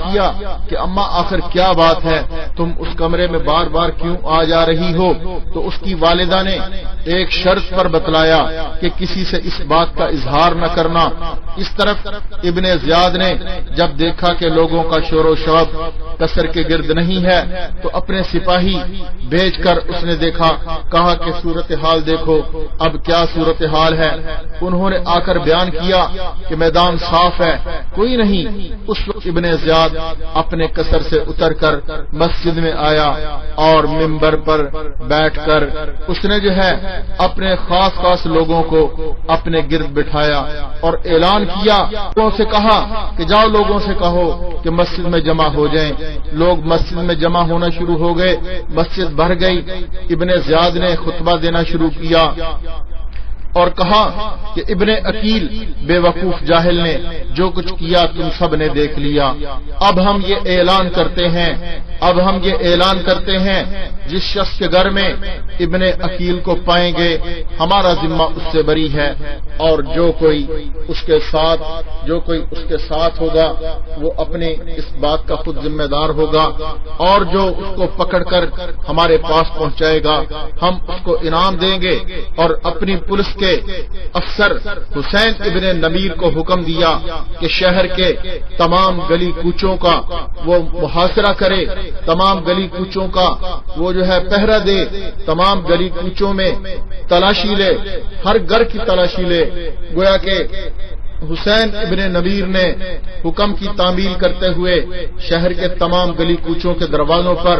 کیا کہ اماں آخر کیا بات ہے, تم اس کمرے میں بار بار کیوں آ جا رہی ہو, تو اس کی والدہ نے ایک شرط پر بتلایا کہ کسی سے اس بات کا اظہار نہ کرنا. اس طرف ابن زیاد نے جب دیکھا کہ لوگوں کا شور و شراب قصر کے گرد نہیں ہے تو اپنے سپاہی بھیج کر اس نے دیکھا، کہا کہ صورتحال دیکھو اب کیا صورتحال ہے۔ انہوں نے آ کر بیان کیا کہ میدان صاف ہے، کوئی نہیں۔ اس وقت ابن زیاد اپنے قصر سے اتر کر مسجد میں آیا اور منبر پر بیٹھ کر اس نے جو ہے اپنے خاص لوگوں کو اپنے گرد بٹھایا اور اعلان کیا، لوگوں سے کہا کہ جاؤ لوگوں سے کہو کہ مسجد میں جمع ہو جائیں۔ لوگ مسجد میں جمع ہونا شروع ہو گئے، مسجد بھر گئی۔ ابن زیاد نے خطبہ دینا شروع کیا اور کہا کہ ابن عقیل بے وقوف جاہل نے جو کچھ کیا تم سب نے دیکھ لیا۔ اب ہم یہ اعلان کرتے ہیں جس شخص کے گھر میں ابن عقیل کو پائیں گے ہمارا ذمہ اس سے بری ہے، اور جو کوئی اس کے ساتھ ہوگا وہ اپنے اس بات کا خود ذمہ دار ہوگا، اور جو اس کو پکڑ کر ہمارے پاس پہنچائے گا ہم اس کو انعام دیں گے۔ اور اپنی پولیس کے افسر حسین ابن نمیر کو حکم دیا کہ شہر کے تمام گلی کوچوں کا وہ محاصرہ کرے، تمام گلی کوچوں کا وہ جو ہے پہرا دے، تمام گلی کوچوں میں تلاشی لے، ہر گھر کی تلاشی لے۔ گویا کہ حسین ابن نبیر نے حکم کی تعمیل کرتے ہوئے شہر کے تمام گلی کوچوں کے دروازوں پر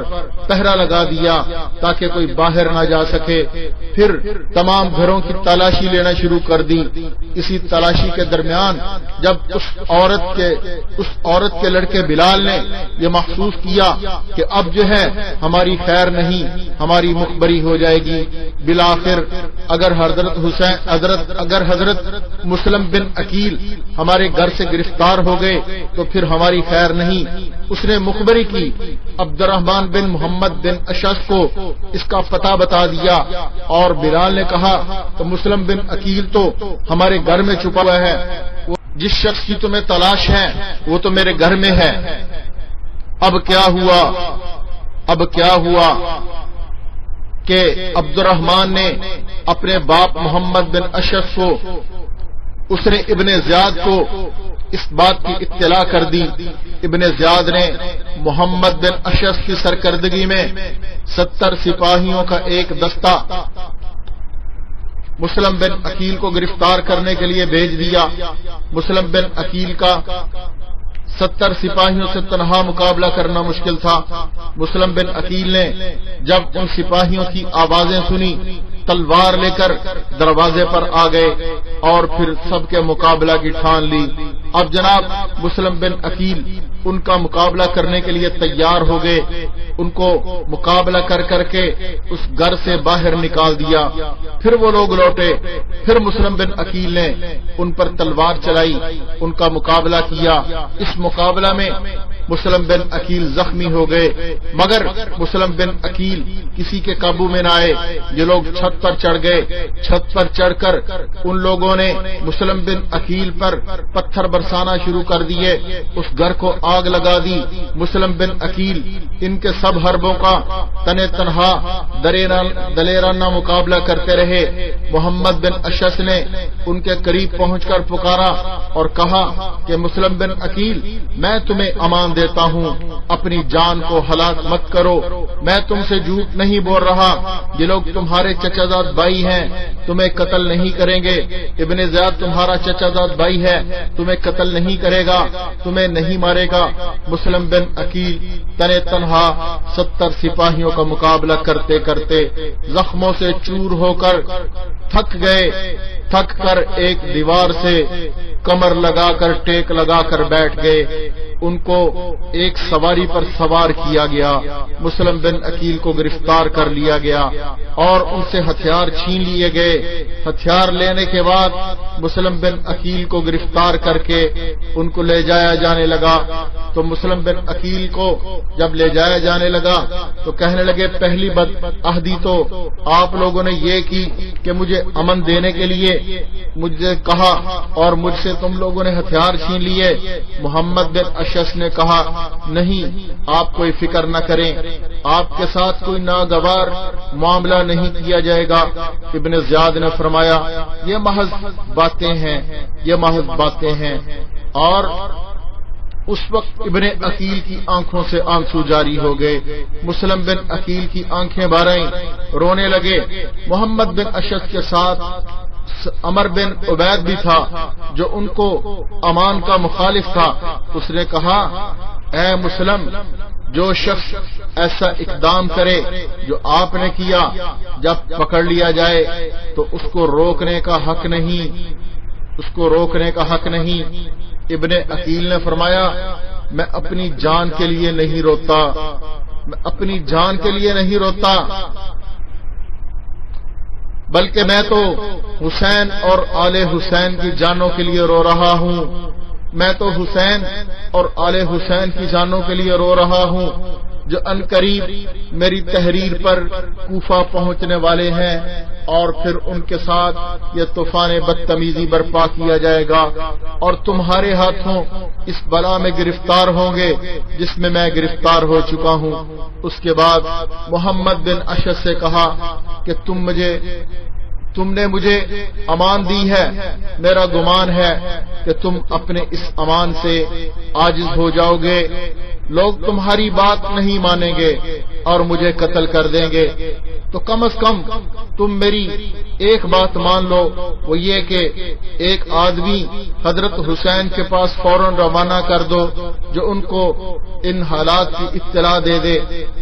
پہرا لگا دیا تاکہ کوئی باہر نہ جا سکے۔ پھر تمام گھروں کی تلاشی لینا شروع کر دی۔ اسی تلاشی کے درمیان جب اس عورت کے لڑکے بلال نے یہ محسوس کیا کہ اب جو ہے ہماری خیر نہیں، ہماری مخبری ہو جائے گی، بالآخر اگر حضرت مسلم بن عقیل ہمارے گھر سے گرفتار ہو گئے تو پھر ہماری خیر نہیں۔ اس نے مخبری کی، عبد الرحمن بن محمد بن اشعث کو اس کا پتہ بتا دیا، اور بلال نے کہا تو مسلم بن عقیل تو ہمارے گھر میں چھپا ہوا ہے، جس شخص کی تمہیں تلاش ہے وہ تو میرے گھر میں ہے۔ اب کیا ہوا کہ عبد الرحمن نے اپنے باپ محمد بن اشعث کو، اس نے ابن زیاد کو اس بات کی اطلاع کر دی۔ ابن زیاد نے محمد بن اشعث کی سرکردگی میں 70 سپاہیوں کا ایک دستہ مسلم بن عقیل کو گرفتار کرنے کے لیے بھیج دیا۔ مسلم بن عقیل کا 70 سپاہیوں سے تنہا مقابلہ کرنا مشکل تھا۔ مسلم بن عقیل نے جب ان سپاہیوں کی آوازیں سنی تلوار لے کر دروازے پر آ گئے اور پھر سب کے مقابلہ کی ٹھان لی۔ اب جناب مسلم بن عقیل ان کا مقابلہ کرنے کے لیے تیار ہو گئے، ان کو مقابلہ کر کے اس گھر سے باہر نکال دیا۔ پھر وہ لوگ لوٹے، پھر مسلم بن عقیل نے ان پر تلوار چلائی، ان کا مقابلہ کیا۔ اس مقابلہ میں مسلم بن عقیل زخمی ہو گئے، مگر مسلم بن عقیل کسی کے قابو میں نہ آئے۔ یہ لوگ چھت پر چڑھ گئے، چھت پر چڑھ کر ان لوگوں نے مسلم بن عقیل پر پتھر برسانا شروع کر دیے، اس گھر کو آگ لگا دی۔ مسلم بن عقیل ان کے سب حربوں کا تنہا دلیرانہ مقابلہ کرتے رہے۔ محمد بن اشعث نے ان کے قریب پہنچ کر پکارا اور کہا کہ مسلم بن عقیل میں تمہیں امان دیتا ہوں، اپنی جان کو ہلاک مت کرو، میں تم سے جھوٹ نہیں بول رہا، یہ لوگ تمہارے چچا زاد بھائی ہیں، تمہیں قتل نہیں کریں گے۔ ابن زیاد تمہارا چچا زاد بھائی ہے، تمہیں قتل نہیں کرے گا، تمہیں نہیں مارے گا۔ مسلم بن عقیل تنہا 70 سپاہیوں کا مقابلہ کرتے کرتے زخموں سے چور ہو کر تھک گئے، تھک کر ایک دیوار سے کمر لگا کر ٹیک لگا کر بیٹھ گئے۔ ان کو ایک سواری پر سوار کیا گیا، مسلم بن عقیل کو گرفتار کر لیا گیا اور ان سے ہتھیار چھین لیے گئے۔ ہتھیار لینے کے بعد مسلم بن عقیل کو گرفتار کر کے ان کو لے جایا جانے لگا۔ تو مسلم بن عقیل کو جب لے جایا جانے لگا تو کہنے لگے پہلی بدعہدی تو آپ لوگوں نے یہ کی کہ مجھے امن دینے کے لیے مجھے کہا اور مجھ سے تم لوگوں نے ہتھیار چھین لیے۔ محمد بن اشعث نے کہا نہیں، آپ کوئی فکر نہ کریں، آپ کے ساتھ کوئی ناگوار معاملہ نہیں کیا جائے گا۔ ابن زیاد نے فرمایا یہ محض باتیں ہیں، یہ محض باتیں ہیں۔ اور اس وقت ابن عقیل کی آنکھوں سے آنسو جاری ہو گئے. مسلم بن عقیل کی آنکھیں بھر آئیں، رونے لگے. محمد بن اشعث کے ساتھ عمر بن عبید بھی تھا جو ان کو امان کا مخالف تھا. اس نے کہا اے مسلم، جو شخص ایسا اقدام کرے جو آپ نے کیا، جب پکڑ لیا جائے تو اس کو روکنے کا حق نہیں، اس کو روکنے کا حق نہیں. ابن عقیل نے فرمایا میں اپنی جان کے لیے نہیں روتا، میں اپنی جان کے لیے نہیں روتا، بلکہ میں تو حسین اور آل حسین کی جانوں کے لیے رو رہا ہوں. میں تو حسین اور آل حسین کی جانوں کے لیے رو رہا ہوں جو عنقریب میری تحریر پر کوفہ پہنچنے والے ہیں، اور پھر ان کے ساتھ یہ طوفان بدتمیزی برپا کیا جائے گا اور تمہارے ہاتھوں اس بلا میں گرفتار ہوں گے جس میں میں گرفتار ہو چکا ہوں. اس کے بعد محمد بن اشعث سے کہا کہ تم نے مجھے امان دی ہے، میرا گمان ہے کہ تم اپنے اس امان سے عاجز ہو جاؤ گے، لوگ تمہاری بات نہیں مانیں گے اور مجھے قتل کر دیں گے، تو کم از کم تم میری ایک بات مان لو، وہ یہ کہ ایک آدمی حضرت حسین کے پاس فوراً روانہ کر دو جو ان کو ان حالات کی اطلاع دے دے،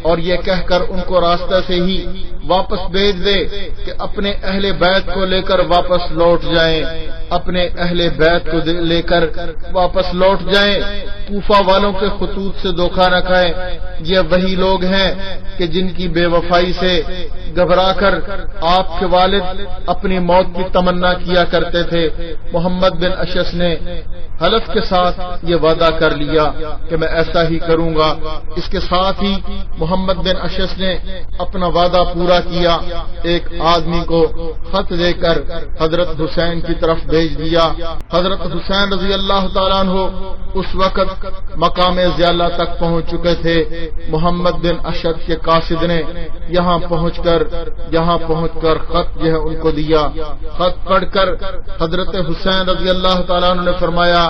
اور یہ کہہ کر ان کو راستہ سے ہی واپس بھیج دے کہ اپنے اہل بیت کو لے کر واپس لوٹ جائیں، اپنے اہل بیت کو لے کر واپس لوٹ جائیں. کوفہ والوں کے خطوط سے دھوکہ نہ کھائیں، یہ وہی لوگ ہیں کہ جن کی بے وفائی سے گھبرا کر آپ کے والد اپنی موت کی تمنا کیا کرتے تھے. محمد بن اشعث نے حلف کے ساتھ یہ وعدہ کر لیا کہ میں ایسا ہی کروں گا. اس کے ساتھ ہی محمد بن اشعث نے اپنا وعدہ پورا کیا، ایک آدمی کو خط دے کر حضرت حسین کی طرف بھیج دیا. حضرت حسین رضی اللہ تعالیٰ عنہ اس وقت مقام زیالہ تک پہنچ چکے تھے. محمد بن اشعث کے قاصد نے یہاں پہنچ کر خط جو ہے ان کو دیا. خط پڑھ کر حضرت حسین رضی اللہ تعالیٰ عنہ نے فرمایا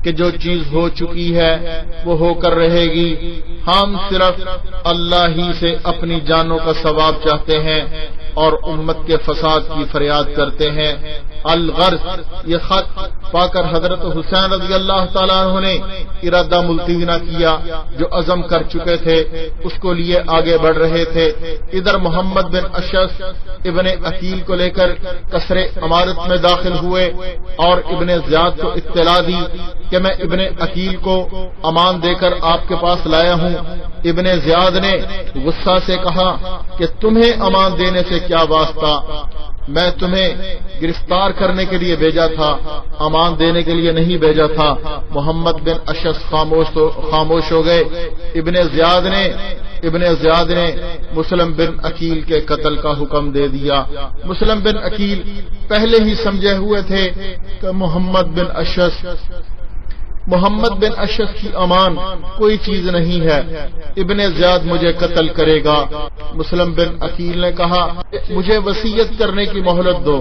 کہ جو چیز ہو چکی ہے وہ ہو کر رہے گی، ہم صرف اللہ ہی سے اپنی جانوں کا ثواب چاہتے ہیں اور امت کے فساد کی فریاد کرتے ہیں. الغرض یہ خط پا کر حضرت حسین رضی اللہ تعالیٰ عنہ نے ارادہ ملتوی نہ کیا، جو عزم کر چکے تھے اس کو لیے آگے بڑھ رہے تھے. ادھر محمد بن اشعث ابن عقیل کو لے کر قصر امارت میں داخل ہوئے اور ابن زیاد کو اطلاع دی کہ میں ابن عقیل کو امان دے کر آپ کے پاس لایا ہوں. ابن زیاد نے غصہ سے کہا کہ تمہیں امان دینے سے کیا واسطہ، میں تمہیں گرفتار کرنے کے لیے بھیجا تھا، امان دینے کے لیے نہیں بھیجا تھا. محمد بن اشعث خاموش ہو گئے. ابن زیاد نے مسلم بن عقیل کے قتل کا حکم دے دیا. مسلم بن عقیل پہلے ہی سمجھے ہوئے تھے کہ محمد بن اشعث کی امان کوئی چیز نہیں ہے، ابن زیاد مجھے قتل کرے گا. مسلم بن عقیل نے کہا مجھے وصیت کرنے کی مہلت دو،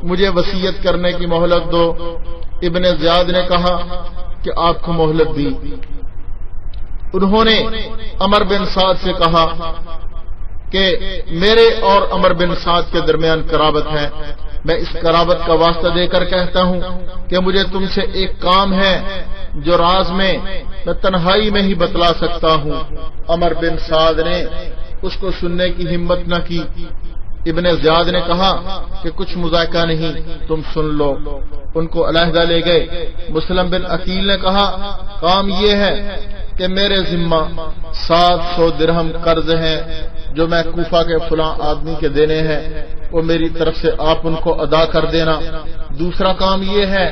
مجھے وصیت کرنے کی مہلت دو. ابن زیاد نے کہا کہ آپ کو مہلت دی. انہوں نے عمر بن سعد سے کہا کہ میرے اور عمر بن سعد کے درمیان قرابت ہے، میں اس قرابت کا واسطہ دے کر کہتا ہوں کہ مجھے تم سے ایک کام ہے جو راز میں تنہائی میں ہی بتلا سکتا ہوں. عمر بن سعد نے اس کو سننے کی ہمت نہ کی. ابن زیاد نے کہا کہ کچھ مذاکرہ نہیں، تم سن لو. ان کو علیحدہ لے گئے. مسلم بن عقیل نے کہا کام یہ ہے کہ میرے ذمہ 700 درہم قرض ہیں جو میں کوفہ کے فلاں آدمی کے دینے ہیں، وہ میری طرف سے آپ ان کو ادا کر دینا. دوسرا کام یہ ہے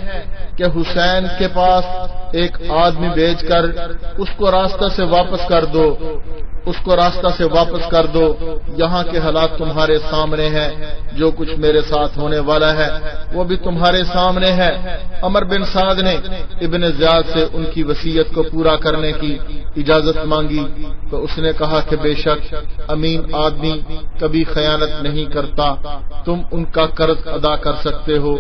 کہ حسین کے پاس ایک آدمی بھیج کر اس کو راستہ سے واپس کر دو. یہاں کے حالات تمہارے سامنے ہیں، جو کچھ میرے ساتھ ہونے والا ہے وہ بھی تمہارے سامنے ہے. عمر بن سعد نے ابن زیاد سے ان کی وصیت کو پورا کرنے کی اجازت مانگی. تو اس نے کہا کہ بے شک امین آدمی کبھی خیانت نہیں کرتا، تم ان کا قرض ادا کر سکتے ہو۔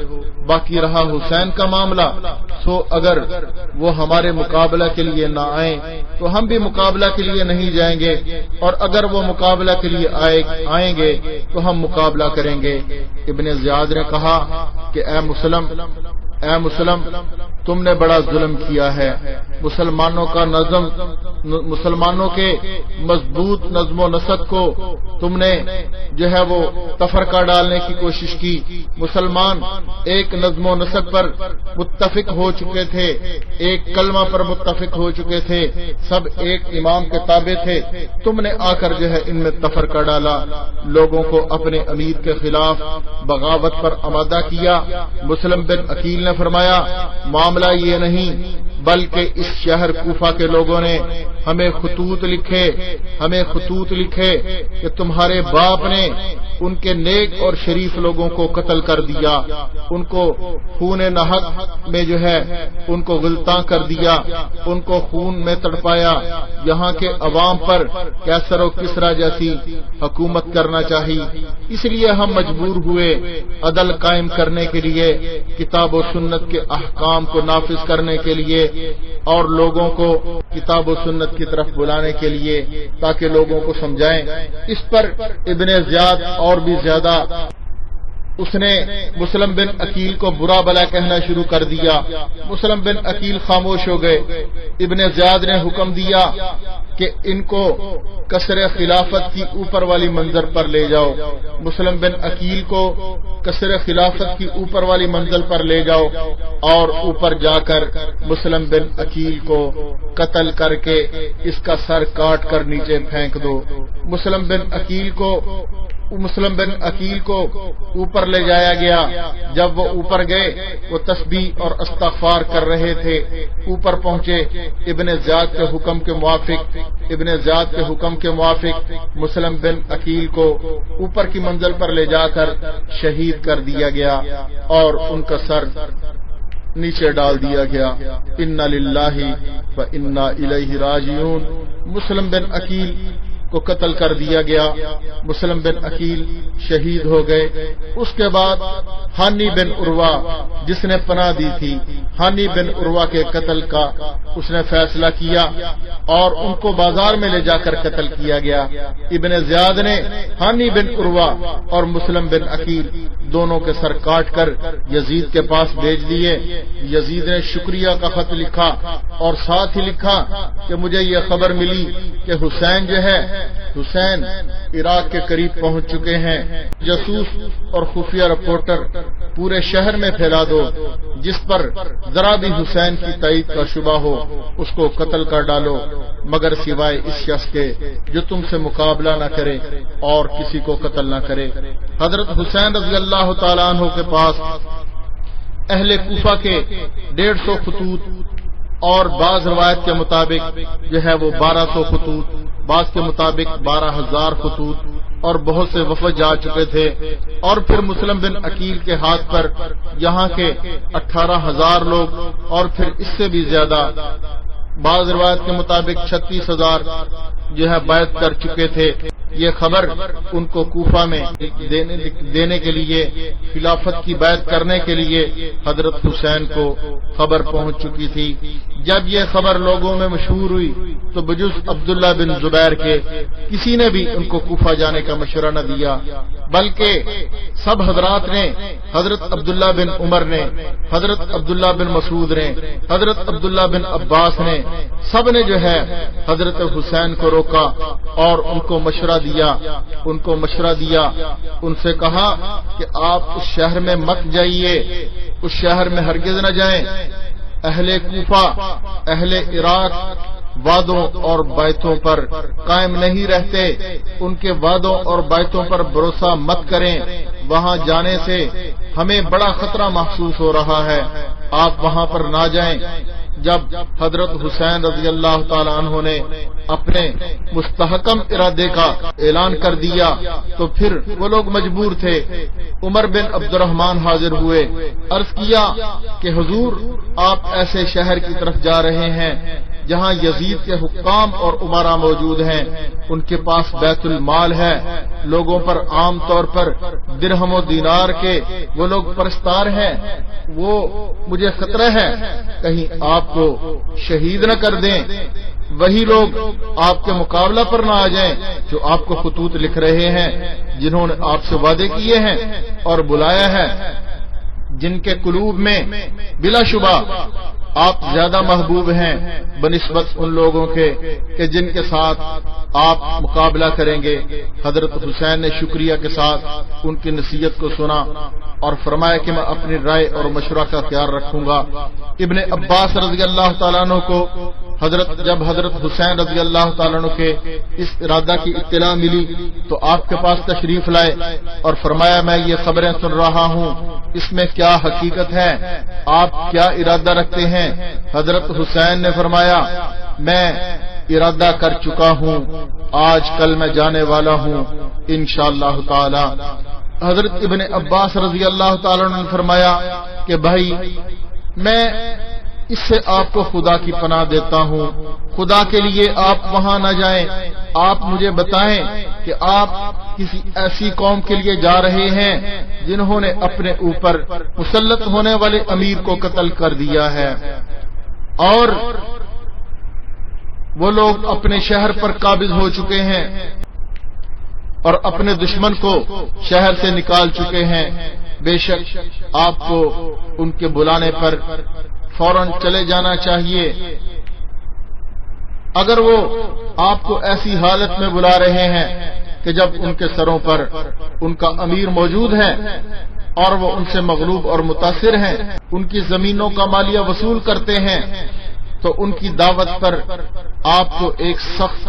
باقی رہا حسین کا معاملہ، سو اگر وہ ہمارے مقابلہ کے لیے نہ آئیں تو ہم بھی مقابلہ کے لیے نہیں جائیں گے، اور اگر وہ مقابلہ کے لیے آئیں گے تو ہم مقابلہ کریں گے۔ ابن زیاد نے کہا کہ اے مسلم تم نے بڑا ظلم کیا ہے، مسلمانوں کے مضبوط نظم و نسق کو تم نے جو ہے وہ تفرقہ ڈالنے کی کوشش کی۔ مسلمان ایک نظم و نسق پر متفق ہو چکے تھے، ایک کلمہ پر متفق ہو چکے تھے، سب ایک امام کے تابع تھے، تم نے آ کر جو ہے ان میں تفرقہ ڈالا، لوگوں کو اپنے امیر کے خلاف بغاوت پر آمادہ کیا۔ مسلم بن عقیل نے فرمایا معاملہ یہ نہیں بلکہ اس شہر کوفہ کے لوگوں نے ہمیں خطوط لکھے کہ تمہارے باپ نے ان کے نیک اور شریف لوگوں کو قتل کر دیا، ان کو خون نحق میں جو ہے ان کو غلطاں کر دیا، ان کو خون میں تڑپایا، یہاں کے عوام پر کیسر و کسرا جیسی حکومت کرنا چاہیے، اس لیے ہم مجبور ہوئے عدل قائم کرنے کے لیے، کتاب و سنت کے احکام کو نافذ کرنے کے لیے اور لوگوں کو کتاب و سنت کی طرف بلانے کے لیے، تاکہ لوگوں کو سمجھائیں۔ اس پر ابن زیاد اور بھی زیادہ اس نے مسلم بن عقیل کو برا بلا کہنا شروع کر دیا۔ مسلم بن عقیل خاموش ہو گئے۔ ابن زیاد نے حکم دیا کہ ان کو قصر خلافت کی اوپر والی منزل پر لے جاؤ۔ مسلم بن عقیل کو قصر خلافت کی اوپر والی منزل پر لے جاؤ اور اوپر جا کر مسلم بن عقیل کو قتل کر کے اس کا سر کاٹ کر نیچے پھینک دو۔ مسلم بن عقیل کو اوپر لے جایا گیا۔ جب وہ اوپر گئے وہ تسبیح اور استغفار کر رہے تھے، اوپر پہنچے، ابن زیاد کے حکم کے موافق مسلم بن عقیل کو اوپر کی منزل پر لے جا کر شہید کر دیا گیا اور ان کا سر نیچے ڈال دیا گیا۔ انا للہ و انا الیہ راجعون۔ مسلم بن عقیل کو قتل کر دیا گیا، مسلم بن عقیل شہید ہو گئے۔ اس کے بعد ہانی بن عروہ جس نے پناہ دی تھی، ہانی بن عروہ کے قتل کا اس نے فیصلہ کیا اور ان کو بازار میں لے جا کر قتل کیا گیا۔ ابن زیاد نے ہانی بن عروہ اور مسلم بن عقیل دونوں کے سر کاٹ کر یزید کے پاس بھیج دیے۔ یزید نے شکریہ کا خط لکھا اور ساتھ ہی لکھا کہ مجھے یہ خبر ملی کہ حسین عراق کے قریب پہنچ چکے ہیں، جاسوس اور خفیہ رپورٹر پورے شہر میں پھیلا دو، جس پر ذرا بھی حسین کی تائید کا شبہ ہو اس کو قتل کر ڈالو، مگر سوائے اس شخص کے جو تم سے مقابلہ نہ کرے اور کسی کو قتل نہ کرے۔ حضرت حسین رضی اللہ تعالیٰ عنہ کے پاس اہل کوفہ کے 150 خطوط اور بعض روایت کے مطابق جو ہے وہ 1200 خطوط، بعض کے مطابق 12,000 خطوط اور بہت سے وفد جا چکے تھے، اور پھر مسلم بن عقیل کے ہاتھ پر یہاں کے 18,000 لوگ اور پھر اس سے بھی زیادہ، بعض روایت کے مطابق 36,000 جو ہے بیعت کر چکے تھے۔ یہ خبر ان کو کوفہ میں دینے کے لیے، خلافت کی بیعت کرنے کے لیے حضرت حسین کو خبر پہنچ چکی تھی۔ جب یہ خبر لوگوں میں مشہور ہوئی تو بجز عبداللہ بن زبیر کے کسی نے بھی ان کو کوفہ جانے کا مشورہ نہ دیا، بلکہ سب حضرات نے، حضرت عبداللہ بن عمر نے، حضرت عبداللہ بن مسعود نے، حضرت عبداللہ بن عباس نے، سب نے جو ہے حضرت حسین کو روکا اور ان کو مشورہ دیا، ان سے کہا کہ آپ اس شہر میں مت جائیے، اس شہر میں ہرگز نہ جائیں۔ اہل کوفہ، اہل عراق وعدوں اور بیعتوں پر قائم نہیں رہتے، ان کے وعدوں اور بیعتوں پر بھروسہ مت کریں، وہاں جانے سے ہمیں بڑا خطرہ محسوس ہو رہا ہے، آپ وہاں پر نہ جائیں۔ جب حضرت حسین رضی اللہ تعالی عنہ نے اپنے مستحکم ارادے کا اعلان کر دیا تو پھر وہ لوگ مجبور تھے۔ عمر بن عبد الرحمن حاضر ہوئے، عرض کیا کہ حضور آپ ایسے شہر کی طرف جا رہے ہیں جہاں یزید کے حکام اور امراء موجود ہیں، ان کے پاس بیت المال ہے، لوگوں پر عام طور پر درہم و دینار کے وہ لوگ پرستار ہیں، وہ مجھے خطرہ ہے کہیں آپ کو شہید نہ کر دیں، وہی لوگ آپ کے مقابلہ پر نہ آ جائیں جو آپ کو خطوط لکھ رہے ہیں، جنہوں نے آپ سے وعدے کیے ہیں اور بلایا ہے، جن کے قلوب میں بلا شبہ آپ زیادہ محبوب ہیں بنسبت ان لوگوں کے کہ جن کے ساتھ آپ مقابلہ کریں گے۔ حضرت حسین نے شکریہ کے ساتھ ان کی نصیحت کو سنا اور فرمایا کہ میں اپنی رائے اور مشورہ کا خیال رکھوں گا۔ ابن عباس رضی اللہ تعالیٰ عنہ کو جب حضرت حسین رضی اللہ تعالیٰ عنہ کے اس ارادہ کی اطلاع ملی تو آپ کے پاس تشریف لائے اور فرمایا میں یہ خبریں سن رہا ہوں، اس میں کیا حقیقت ہے، آپ کیا ارادہ رکھتے ہیں؟ حضرت حسین نے فرمایا میں ارادہ کر چکا ہوں، آج کل میں جانے والا ہوں انشاءاللہ تعالی۔ حضرت ابن عباس رضی اللہ تعالیٰ عنہ نے فرمایا کہ بھائی میں اس سے آپ کو خدا کی پناہ دیتا ہوں، خدا کے لیے آپ وہاں نہ جائیں، آپ مجھے بتائیں کہ آپ کسی ایسی قوم کے لیے جا رہے ہیں جنہوں نے اپنے اوپر مسلط ہونے والے امیر کو قتل کر دیا ہے اور وہ لوگ اپنے شہر پر قابض ہو چکے ہیں اور اپنے دشمن کو شہر سے نکال چکے ہیں، بے شک آپ کو ان کے بلانے پر فوراً چلے جانا چاہیے۔ اگر وہ آپ کو ایسی حالت میں بلا رہے ہیں کہ جب ان کے سروں پر ان کا امیر موجود ہے اور وہ ان سے مغلوب اور متاثر ہیں، ان کی زمینوں کا مالیہ وصول کرتے ہیں، تو ان کی دعوت پر آپ کو ایک سخت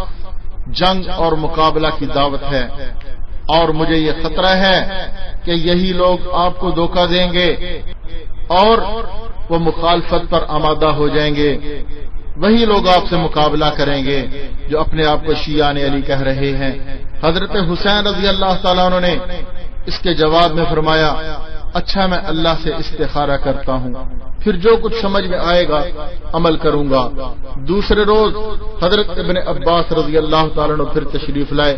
جنگ اور مقابلہ کی دعوت ہے، اور مجھے یہ خطرہ ہے کہ یہی لوگ آپ کو دھوکہ دیں گے اور وہ مخالفت پر آمادہ ہو جائیں گے، وہی لوگ آپ سے مقابلہ کریں گے جو اپنے آپ کو شیعان علی کہہ رہے ہیں۔ حضرت حسین رضی اللہ تعالیٰ عنہ نے اس کے جواب میں فرمایا اچھا میں اللہ سے استخارہ کرتا ہوں، پھر جو کچھ سمجھ میں آئے گا عمل کروں گا۔ دوسرے روز حضرت ابن عباس رضی اللہ تعالیٰ عنہ پھر تشریف لائے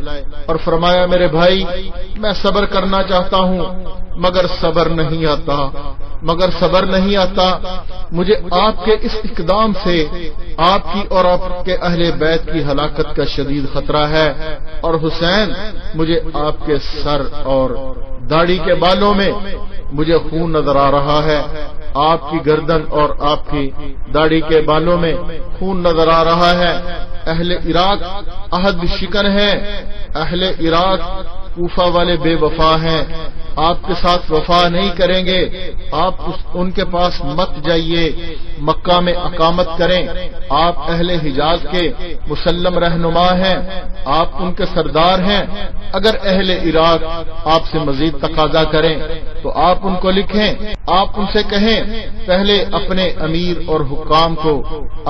اور فرمایا میرے بھائی میں صبر کرنا چاہتا ہوں مگر صبر نہیں آتا، مجھے آپ کے اس اقدام سے آپ کی اور آپ کے اہل بیت کی ہلاکت کا شدید خطرہ ہے، اور حسین مجھے آپ کے سر اور داڑھی کے بالوں میں مجھے خون نظر آ رہا ہے، آپ کی گردن اور آپ کی داڑھی کے بالوں میں خون نظر آ رہا ہے۔ اہل عراق عہد شکن ہے، اہل عراق کوفہ والے بے وفا ہیں، آپ کے ساتھ وفا نہیں کریں گے، آپ ان کے پاس مت جائیے، مکہ میں اقامت کریں، آپ اہل حجاز کے مسلم رہنما ہیں، آپ ان کے سردار ہیں، اگر اہل عراق آپ سے مزید تقاضا کریں تو آپ ان کو لکھیں، آپ ان سے کہیں پہلے اپنے امیر اور حکام کو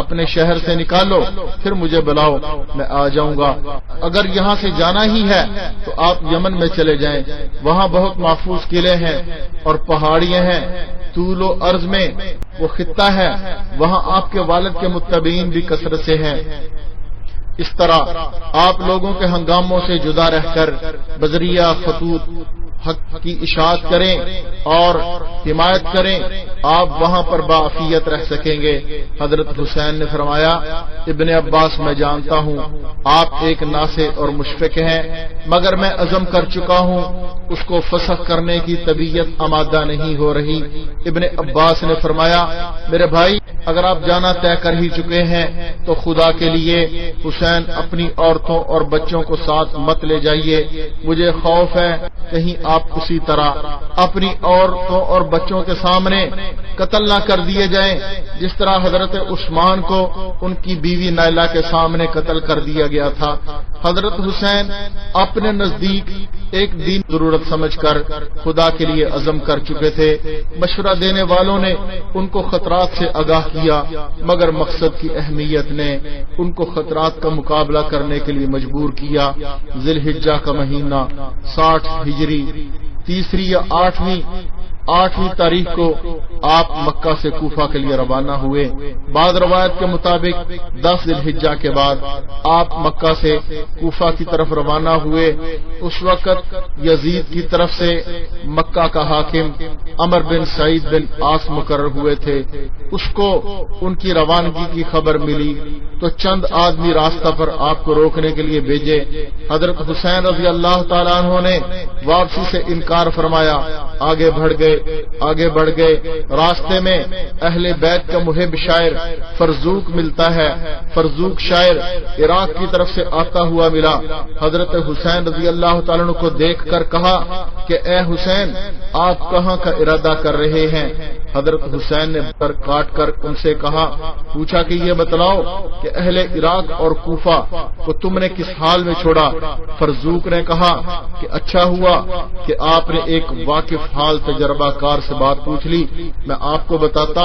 اپنے شہر سے نکالو پھر مجھے بلاؤ میں آ جاؤں گا، اگر یہاں سے جانا ہی ہے تو آپ یمن میں چلے جائیں، وہاں بہت محفوظ قلعے ہیں اور پہاڑیاں ہیں، طول و عرض میں وہ خطہ ہے، وہاں آپ کے والد کے متبعین بھی کثرت سے ہیں، اس طرح آپ لوگوں کے ہنگاموں سے جدا رہ کر بذریعہ خطوط حق کی اشاعت کریں اور حمایت کریں، آپ وہاں پر بعافیت رہ سکیں گے۔ حضرت حسین نے فرمایا ابن عباس میں جانتا ہوں آپ ایک ناصح اور مشفق ہیں، مگر میں عزم کر چکا ہوں، اس کو فسخ کرنے کی طبیعت آمادہ نہیں ہو رہی۔ ابن عباس نے فرمایا میرے بھائی اگر آپ جانا طے کر ہی چکے ہیں تو خدا کے لیے حسین اپنی عورتوں اور بچوں کو ساتھ مت لے جائیے، مجھے خوف ہے کہیں آپ اسی طرح اپنی عورتوں اور بچوں کے سامنے قتل نہ کر دیے جائیں جس طرح حضرت عثمان کو ان کی بیوی نائلہ کے سامنے قتل کر دیا گیا تھا۔ حضرت حسین اپنے نزدیک ایک دین ضرورت سمجھ کر خدا کے لیے عزم کر چکے تھے، مشورہ دینے والوں نے ان کو خطرات سے آگاہ کیا مگر مقصد کی اہمیت نے ان کو خطرات کا مقابلہ کرنے کے لیے مجبور کیا۔ ذی الحجہ کا مہینہ 60 ہجری 3 یا 8 8ویں تاریخ کو آپ مکہ سے کوفہ کے لیے روانہ ہوئے۔ بعض روایت کے مطابق 10 ذی الحجہ کے بعد آپ مکہ سے کوفہ کی طرف روانہ ہوئے۔ اس وقت یزید کی طرف سے مکہ کا حاکم عمر بن سعید بن عاص مقرر ہوئے تھے۔ اس کو ان کی روانگی کی خبر ملی تو چند آدمی راستہ پر آپ کو روکنے کے لیے بھیجے۔ حضرت حسین رضی اللہ تعالیٰ عنہ نے واپسی سے انکار فرمایا، آگے بڑھ گئے۔ راستے میں اہل بیت کا محب شاعر فرزوق ملتا ہے۔ فرزوق شاعر عراق کی طرف سے آتا ہوا ملا۔ حضرت حسین رضی اللہ تعالیٰ عنہ کو دیکھ کر کہا کہ اے حسین، آپ کہاں کا ارادہ کر رہے ہیں؟ حضرت حسین نے پر کاٹ کر ان سے پوچھا کہ یہ بتلاؤ کہ اہل عراق اور کوفہ کو تم نے کس حال میں چھوڑا؟ فرزوق نے کہا کہ اچھا ہوا کہ آپ نے ایک واقف حال تجربہ کار سے بات پوچھ لی۔ میں آپ کو بتاتا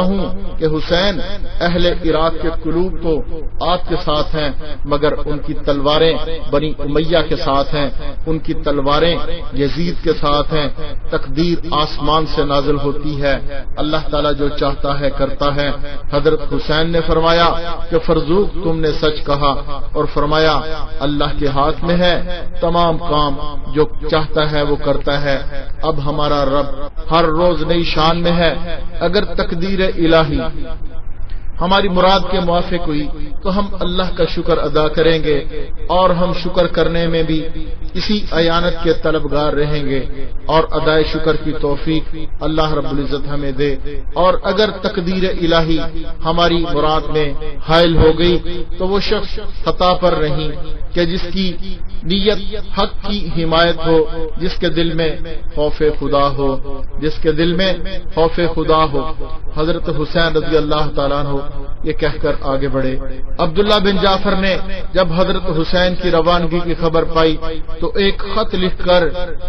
ہوں کہ حسین اہل عراق کے قلوب تو آپ کے ساتھ ہیں، مگر ان کی تلواریں بنی امیہ کے ساتھ ہیں، ان کی تلواریں یزید کے ساتھ ہیں۔ تقدیر آسمان سے نازل ہوتی ہے، اللہ تعالیٰ جو چاہتا ہے کرتا ہے۔ حضرت حسین نے فرمایا کہ فرزوق تم نے سچ کہا، اور فرمایا اللہ کے ہاتھ میں ہے، تمام کام جو چاہتا ہے وہ کرتا ہے۔ اب ہمارا رب ہر روز نئی شان میں ہے۔ اگر تقدیر الہی ہماری مراد کے موافق ہوئی تو ہم اللہ کا شکر ادا کریں گے، اور ہم شکر کرنے میں بھی اسی اعانت کے طلبگار رہیں گے، اور ادائے شکر کی توفیق اللہ رب العزت ہمیں دے۔ اور اگر تقدیر الہی ہماری مراد میں حائل ہو گئی تو وہ شخص خطا پر نہیں کہ جس کی نیت حق کی حمایت ہو، جس کے دل میں خوف خدا ہو، حضرت حسین رضی اللہ تعالیٰ عنہ یہ کہہ کر آگے بڑھے۔ عبداللہ بن جعفر نے جب حضرت حسین کی روانگی کی خبر پائی تو ایک خط لکھ کر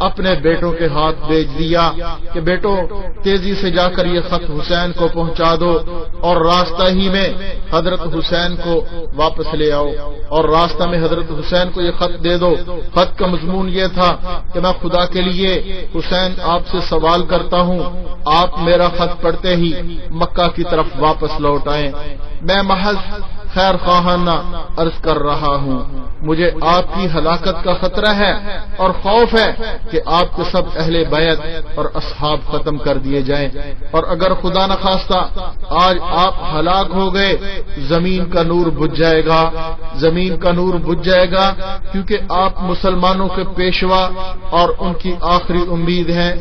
اپنے بیٹوں کے ہاتھ بھیج دیا کہ بیٹو تیزی سے جا کر یہ خط حسین کو پہنچا دو، اور راستہ ہی میں حضرت حسین کو واپس لے آؤ، اور راستہ میں حضرت حسین کو یہ خط دے دو۔ خط کا مضمون یہ تھا کہ میں خدا کے لیے حسین آپ سے سوال کرتا ہوں، آپ میرا خط پڑھتے ہی مکہ کی طرف واپس لوٹ آئیں۔ میں محض خیر خواہانہ عرض کر رہا ہوں، مجھے آپ کی ہلاکت کا خطرہ ہے اور خوف ہے کہ آپ کے سب اہل بیت اور اصحاب ختم کر دیے جائیں، اور اگر خدا نخواستہ آج آپ ہلاک ہو گئے، زمین کا نور بجھ جائے گا، کیونکہ آپ مسلمانوں کے پیشوا اور ان کی آخری امید ہیں۔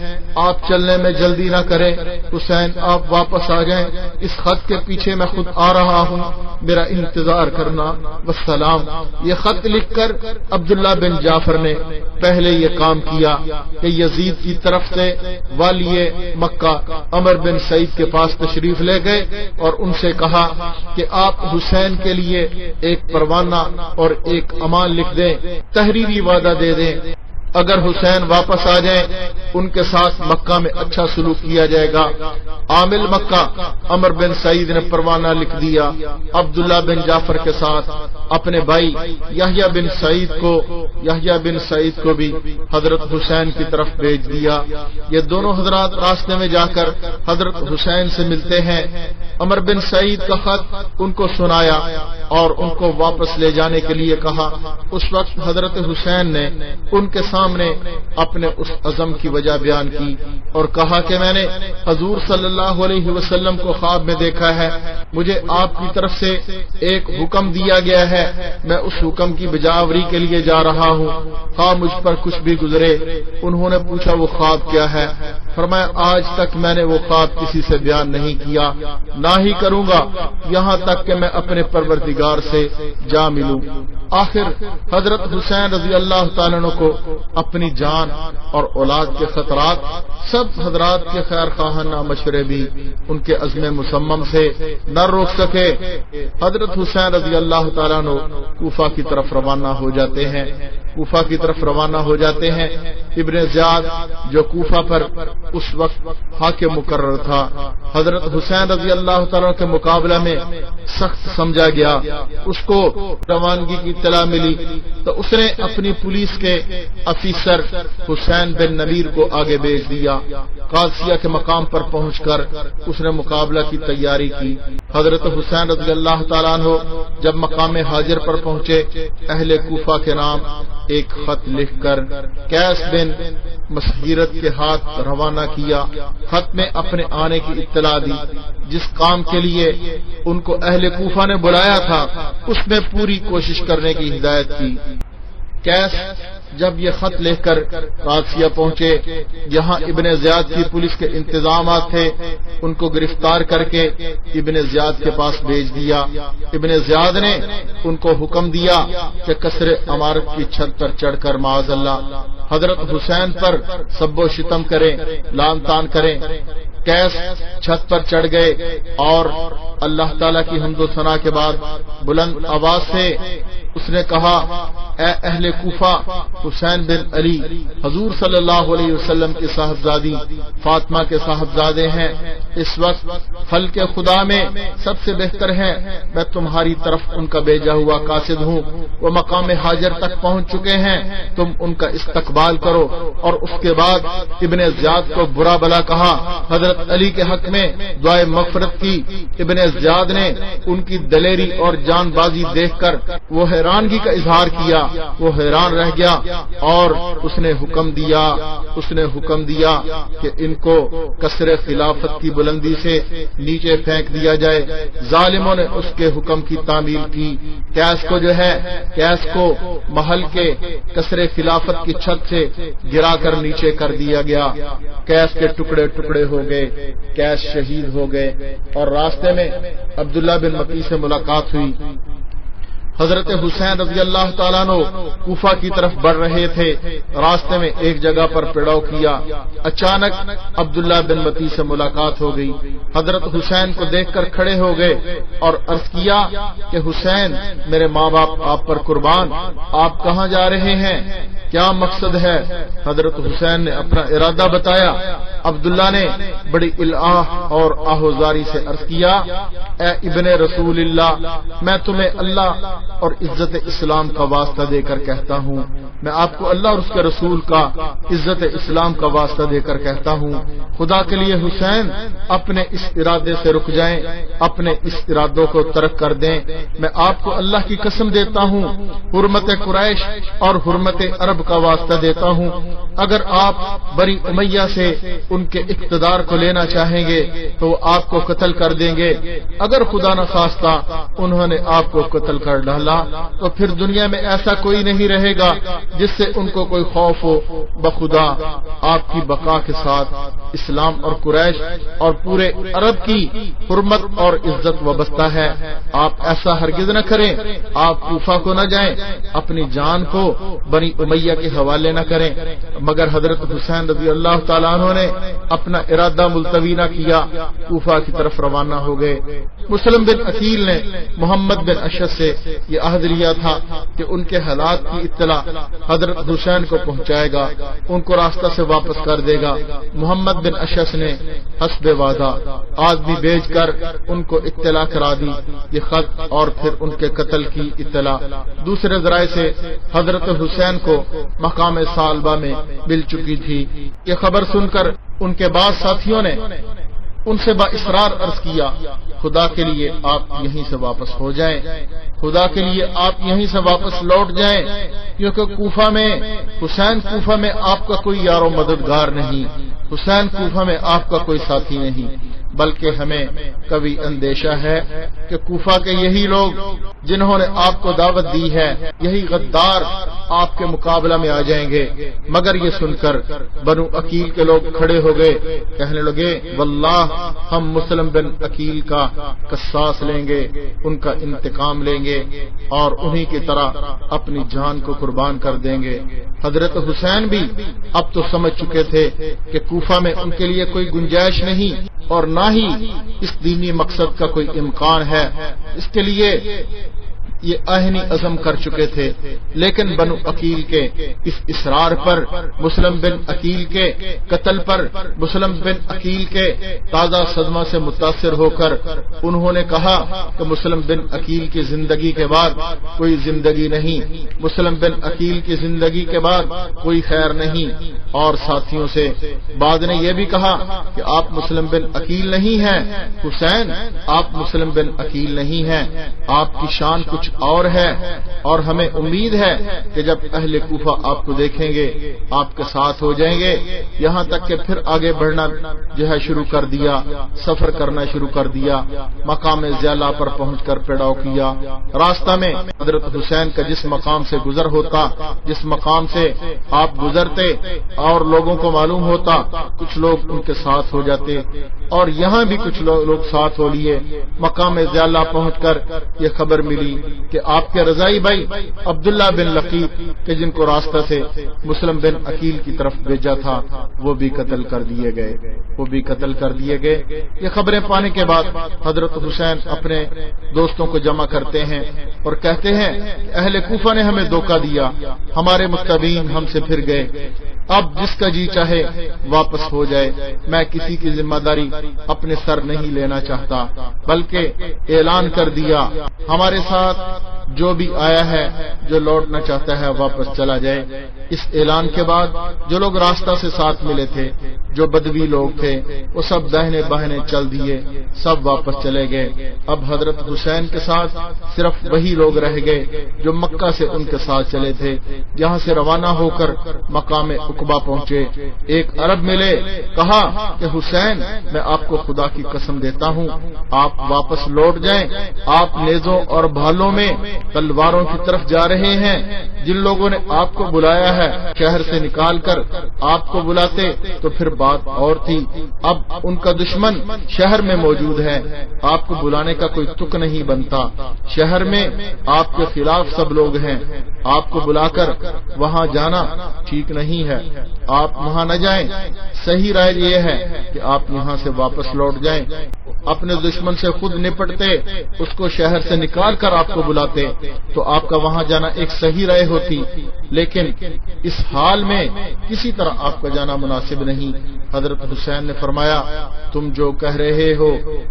آپ چلنے میں جلدی نہ کریں، حسین آپ واپس آ جائیں، اس خط کے پیچھے میں خود آ رہا ہوں، میرا انتظار کرنا، والسلام۔ یہ خط لکھ کر عبداللہ بن جعفر نے پہلے یہ کام کیا کہ یزید کی طرف سے والی مکہ عمر بن سعید کے پاس تشریف لے گئے اور ان سے کہا کہ آپ حسین کے لیے ایک پروانہ اور ایک امان لکھ دیں، تحریری وعدہ دے دیں، اگر حسین واپس آ جائیں ان کے ساتھ مکہ میں اچھا سلوک کیا جائے گا۔ عامل مکہ عمر بن سعید نے پروانہ لکھ دیا، عبداللہ بن جعفر کے ساتھ اپنے بھائی یحییٰ بن سعید کو بھی حضرت حسین کی طرف بھیج دیا۔ یہ دونوں حضرات راستے میں جا کر حضرت حسین سے ملتے ہیں۔ عمر بن سعید کا خط ان کو سنایا اور ان کو واپس لے جانے کے لیے کہا۔ اس وقت حضرت حسین نے ان کے سامنے اپنے اس عزم کی وجہ بیان کی اور کہا کہ میں نے حضور صلی اللہ علیہ وسلم کو خواب میں دیکھا ہے، مجھے آپ کی طرف سے ایک حکم دیا گیا ہے، میں اس حکم کی بجاوری کے لیے جا رہا ہوں، خواہ مجھ پر کچھ بھی گزرے۔ انہوں نے پوچھا وہ خواب کیا ہے؟ فرمایا آج تک میں نے وہ خواب کسی سے بیان نہیں کیا، نہ ہی کروں گا یہاں تک کہ میں اپنے پروردگار سے جا ملوں۔ آخر حضرت حسین رضی اللہ تعالیٰ عنہ کو اپنی جان اور اولاد کے خطرات، سب حضرات کے خیر خواہانہ مشورے بھی ان کے عزم مصمم سے نہ روک سکے۔ حضرت حسین رضی اللہ تعالیٰ عنہ کوفہ کی طرف روانہ ہو جاتے ہیں۔ کوفہ کی طرف روانہ ہو جاتے ہیں۔ ابن زیاد جو کوفہ پر اس وقت حاکم مقرر تھا، حضرت حسین رضی اللہ تعالیٰ کے مقابلہ میں سخت سمجھا گیا، اس کو روانگی کی اطلاع ملی تو اس نے اپنی پولیس کے افیسر حسین بن نمیر کو آگے بھیج دیا۔ قادسیہ کے مقام پر پہنچ کر اس نے مقابلہ کی تیاری کی۔ حضرت حسین رضی اللہ تعالیٰ عنہ جب مقام حاضر پر پہنچے، اہل کوفہ کے نام ایک خط لکھ کر قیس بن مسحیرت کے ہاتھ روانہ کیا۔ خط میں اپنے آنے کی اطلاع دی، جس کام کے لیے ان کو اہل کوفہ نے بلایا تھا اس میں پوری کوشش کرنے کی ہدایت کی۔ قیس جب یہ خط لے کر قادسیہ پہنچے، یہاں ابن زیاد کی پولیس کے انتظامات تھے، ان کو گرفتار کر کے ابن زیاد کے پاس بھیج دیا۔ ابن زیاد نے ان کو حکم دیا کہ قصر عمارت کی چھت پر چڑھ کر معاذ اللہ حضرت حسین پر سب و شتم کریں، لعن طعن کریں۔ قیس چھت پر چڑھ گئے اور اللہ تعالیٰ کی حمد و ثنا کے بعد بلند آواز سے اس نے کہا، اے اہل کوفہ، حسین بن علی حضور صلی اللہ علیہ وسلم کی صاحبزادی فاطمہ کے صاحبزادے ہیں، اس وقت خلق خدا میں سب سے بہتر ہیں، میں تمہاری طرف ان کا بھیجا ہوا قاصد ہوں، وہ مقام حاضر تک پہنچ چکے ہیں، تم ان کا استقبال کرو۔ اور اس کے بعد ابن زیاد کو برا بلا کہا، حضرت علی کے حق میں دعائے مغفرت کی۔ ابن زیاد نے ان کی دلیری اور جان بازی دیکھ کر وہ حیرانگی کا اظہار کیا، وہ حیران رہ گیا اور اس نے حکم دیا کہ ان کو قصر خلافت کی بلندی سے نیچے پھینک دیا جائے۔ ظالموں نے اس کے حکم کی تعمیل کی۔ قیس کو محل کے قصر خلافت کی چھت سے گرا کر نیچے کر دیا گیا۔ قیس کے ٹکڑے ٹکڑے ہو گئے، قیس شہید ہو گئے اور راستے میں عبداللہ بن مقی سے ملاقات ہوئی۔ حضرت حسین رضی اللہ تعالیٰ عنہ کوفہ کی طرف بڑھ رہے تھے، راستے میں ایک جگہ پر پڑاؤ کیا، اچانک عبداللہ بن متی سے ملاقات ہو گئی۔ حضرت حسین کو دیکھ کر کھڑے ہو گئے اور عرض کیا کہ حسین، میرے ماں باپ آپ پر قربان، آپ کہاں جا رہے ہیں، کیا مقصد ہے؟ حضرت حسین نے اپنا ارادہ بتایا۔ عبداللہ نے بڑی الآہ اور آہوزاری سے عرض کیا، اے ابن رسول اللہ، میں تمہیں اللہ اور عزت اسلام کا واسطہ دے کر کہتا ہوں، میں آپ کو اللہ اور اس کے رسول کا عزت اسلام کا واسطہ دے کر کہتا ہوں، خدا کے لیے حسین اپنے اس ارادے سے رک جائیں، اپنے اس ارادوں کو ترک کر دیں۔ میں آپ کو اللہ کی قسم دیتا ہوں، حرمت قریش اور حرمت عرب کا واسطہ دیتا ہوں، اگر آپ بنی امیہ سے ان کے اقتدار کو لینا چاہیں گے تو وہ آپ کو قتل کر دیں گے، اگر خدا نخواستہ انہوں نے آپ کو قتل کر ڈالا تو پھر دنیا میں ایسا کوئی نہیں رہے گا جس سے ان کو کوئی خوف ہو۔ بخدا آپ کی بقا کے ساتھ اسلام اور قریش اور پورے عرب کی حرمت اور عزت وابستہ ہے، آپ ایسا ہرگز نہ کریں، آپ کوفہ کو نہ جائیں، اپنی جان کو بنی امیہ کے حوالے نہ کریں۔ مگر حضرت حسین رضی اللہ تعالیٰ عنہ نے اپنا ارادہ ملتوی نہ کیا، کوفہ کی طرف روانہ ہو گئے۔ مسلم بن عقیل نے محمد بن اشعث سے یہ عہد لیا تھا کہ ان کے حالات کی اطلاع حضرت حسین کو پہنچائے گا، ان کو راستہ سے واپس کر دے گا۔ محمد بن اشعث نے حسب وعدہ آدمی بھیج کر ان کو اطلاع کرا دی، یہ خط اور پھر ان کے قتل کی اطلاع دوسرے ذرائع سے حضرت حسین کو مقام صالبہ میں مل چکی تھی۔ یہ خبر سن کر ان کے بعض ساتھیوں نے ان سے با اصرار عرض کیا، خدا کے لیے آپ یہیں سے واپس ہو جائیں، خدا کے لیے آپ یہیں سے واپس لوٹ جائیں، کیونکہ کوفہ میں آپ کا کوئی یار و مددگار نہیں، حسین کوفہ میں آپ کا کوئی ساتھی نہیں، بلکہ ہمیں کبھی اندیشہ ہے کہ کوفہ کے یہی لوگ جنہوں نے آپ کو دعوت دی ہے، یہی غدار آپ کے مقابلہ میں آ جائیں گے۔ مگر یہ سن کر بنو عقیل کے لوگ کھڑے ہو گئے، کہنے لگے، واللہ ہم مسلم بن عقیل کا قصاص لیں گے، ان کا انتقام لیں گے اور انہی کی طرح اپنی جان کو قربان کر دیں گے۔ حضرت حسین بھی اب تو سمجھ چکے تھے کہ کوفہ میں ان کے لیے کوئی گنجائش نہیں اور نہ ہی اس دینی مقصد کا کوئی امکان ہے، اس کے لیے یہ عہنی عزم کر چکے تھے، لیکن بنو عقیل کے اس اصرار پر، مسلم بن عقیل کے قتل پر، مسلم بن عقیل کے تازہ صدمہ سے متاثر ہو کر انہوں نے کہا کہ مسلم بن عقیل کی زندگی کے بعد کوئی زندگی نہیں، مسلم بن عقیل کی زندگی کے بعد کوئی خیر نہیں، اور ساتھیوں سے بعد نے یہ بھی کہا کہ آپ مسلم بن عقیل نہیں ہیں حسین، آپ مسلم بن عقیل نہیں ہیں، آپ کی شان کچھ اور ہے، اور ہمیں امید ہے کہ جب اہل کوفہ آپ کو دیکھیں گے آپ کے ساتھ ہو جائیں گے، یہاں تک کہ پھر آگے بڑھنا جو ہے شروع کر دیا، سفر کرنا شروع کر دیا، مقام زیالہ پر پہنچ کر پڑاؤ کیا۔ راستہ میں حضرت حسین کا جس مقام سے گزر ہوتا، جس مقام سے آپ گزرتے اور لوگوں کو معلوم ہوتا، کچھ لوگ ان کے ساتھ ہو جاتے، اور یہاں بھی کچھ لوگ ساتھ ہو لیے۔ مقام زیالہ پہنچ کر یہ خبر ملی کہ آپ کے رضائی بھائی عبداللہ بن لقیط کہ جن کو راستہ سے مسلم بن عقیل کی طرف بھیجا تھا وہ بھی قتل کر دیے گئے۔ یہ خبریں پانے کے بعد حضرت حسین اپنے دوستوں کو جمع کرتے ہیں اور کہتے ہیں کہ اہل کوفہ نے ہمیں دھوکہ دیا، ہمارے متبعین ہم سے پھر گئے، اب جس کا جی چاہے واپس ہو جائے، میں کسی کی ذمہ داری اپنے سر نہیں لینا چاہتا، بلکہ اعلان کر دیا ہمارے ساتھ جو بھی آیا ہے، جو لوٹنا چاہتا ہے واپس چلا جائے۔ اس اعلان کے بعد جو لوگ راستہ سے ساتھ ملے تھے، جو بدوی لوگ تھے، وہ سب داہنے باہنے چل دیے، سب واپس چلے گئے۔ اب حضرت حسین کے ساتھ صرف وہی لوگ رہ گئے جو مکہ سے ان کے ساتھ چلے تھے۔ یہاں سے روانہ ہو کر مقام عقبہ پہنچے، ایک عرب ملے، کہا کہ حسین میں آپ کو خدا کی قسم دیتا ہوں آپ واپس لوٹ جائیں، آپ نیزوں اور بھالوں میں تلواروں کی طرف جا رہے ہیں، جن لوگوں نے آپ کو بلایا ہے شہر سے نکال کر آپ کو بلاتے تو پھر بات اور تھی، اب ان کا دشمن شہر میں موجود ہے، آپ کو بلانے کا کوئی تک نہیں بنتا، شہر میں آپ کے خلاف سب لوگ ہیں، آپ کو بلا کر وہاں جانا ٹھیک نہیں ہے، آپ وہاں نہ جائیں، صحیح رائے یہ ہے کہ آپ یہاں سے واپس لوٹ جائیں۔ اپنے دشمن سے خود نپٹتے، اس کو شہر سے نکال کر آپ کو بلاتے تو آپ کا وہاں جانا ایک صحیح رائے ہوتی، لیکن اس حال میں کسی طرح آپ کا جانا مناسب نہیں۔ حضرت حسین نے فرمایا تم جو کہہ رہے ہو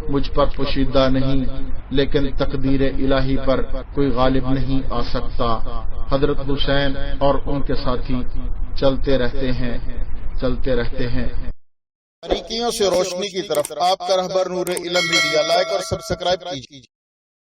مجھ پر پوشیدہ نہیں، لیکن تقدیر الہی پر کوئی غالب نہیں آ سکتا۔ حضرت حسین اور ان کے ساتھی چلتے رہتے ہیں۔ باریکیوں سے روشنی کی طرف آپ کا رہبر نور علم میڈیا، لائک اور سبسکرائب کیجیے۔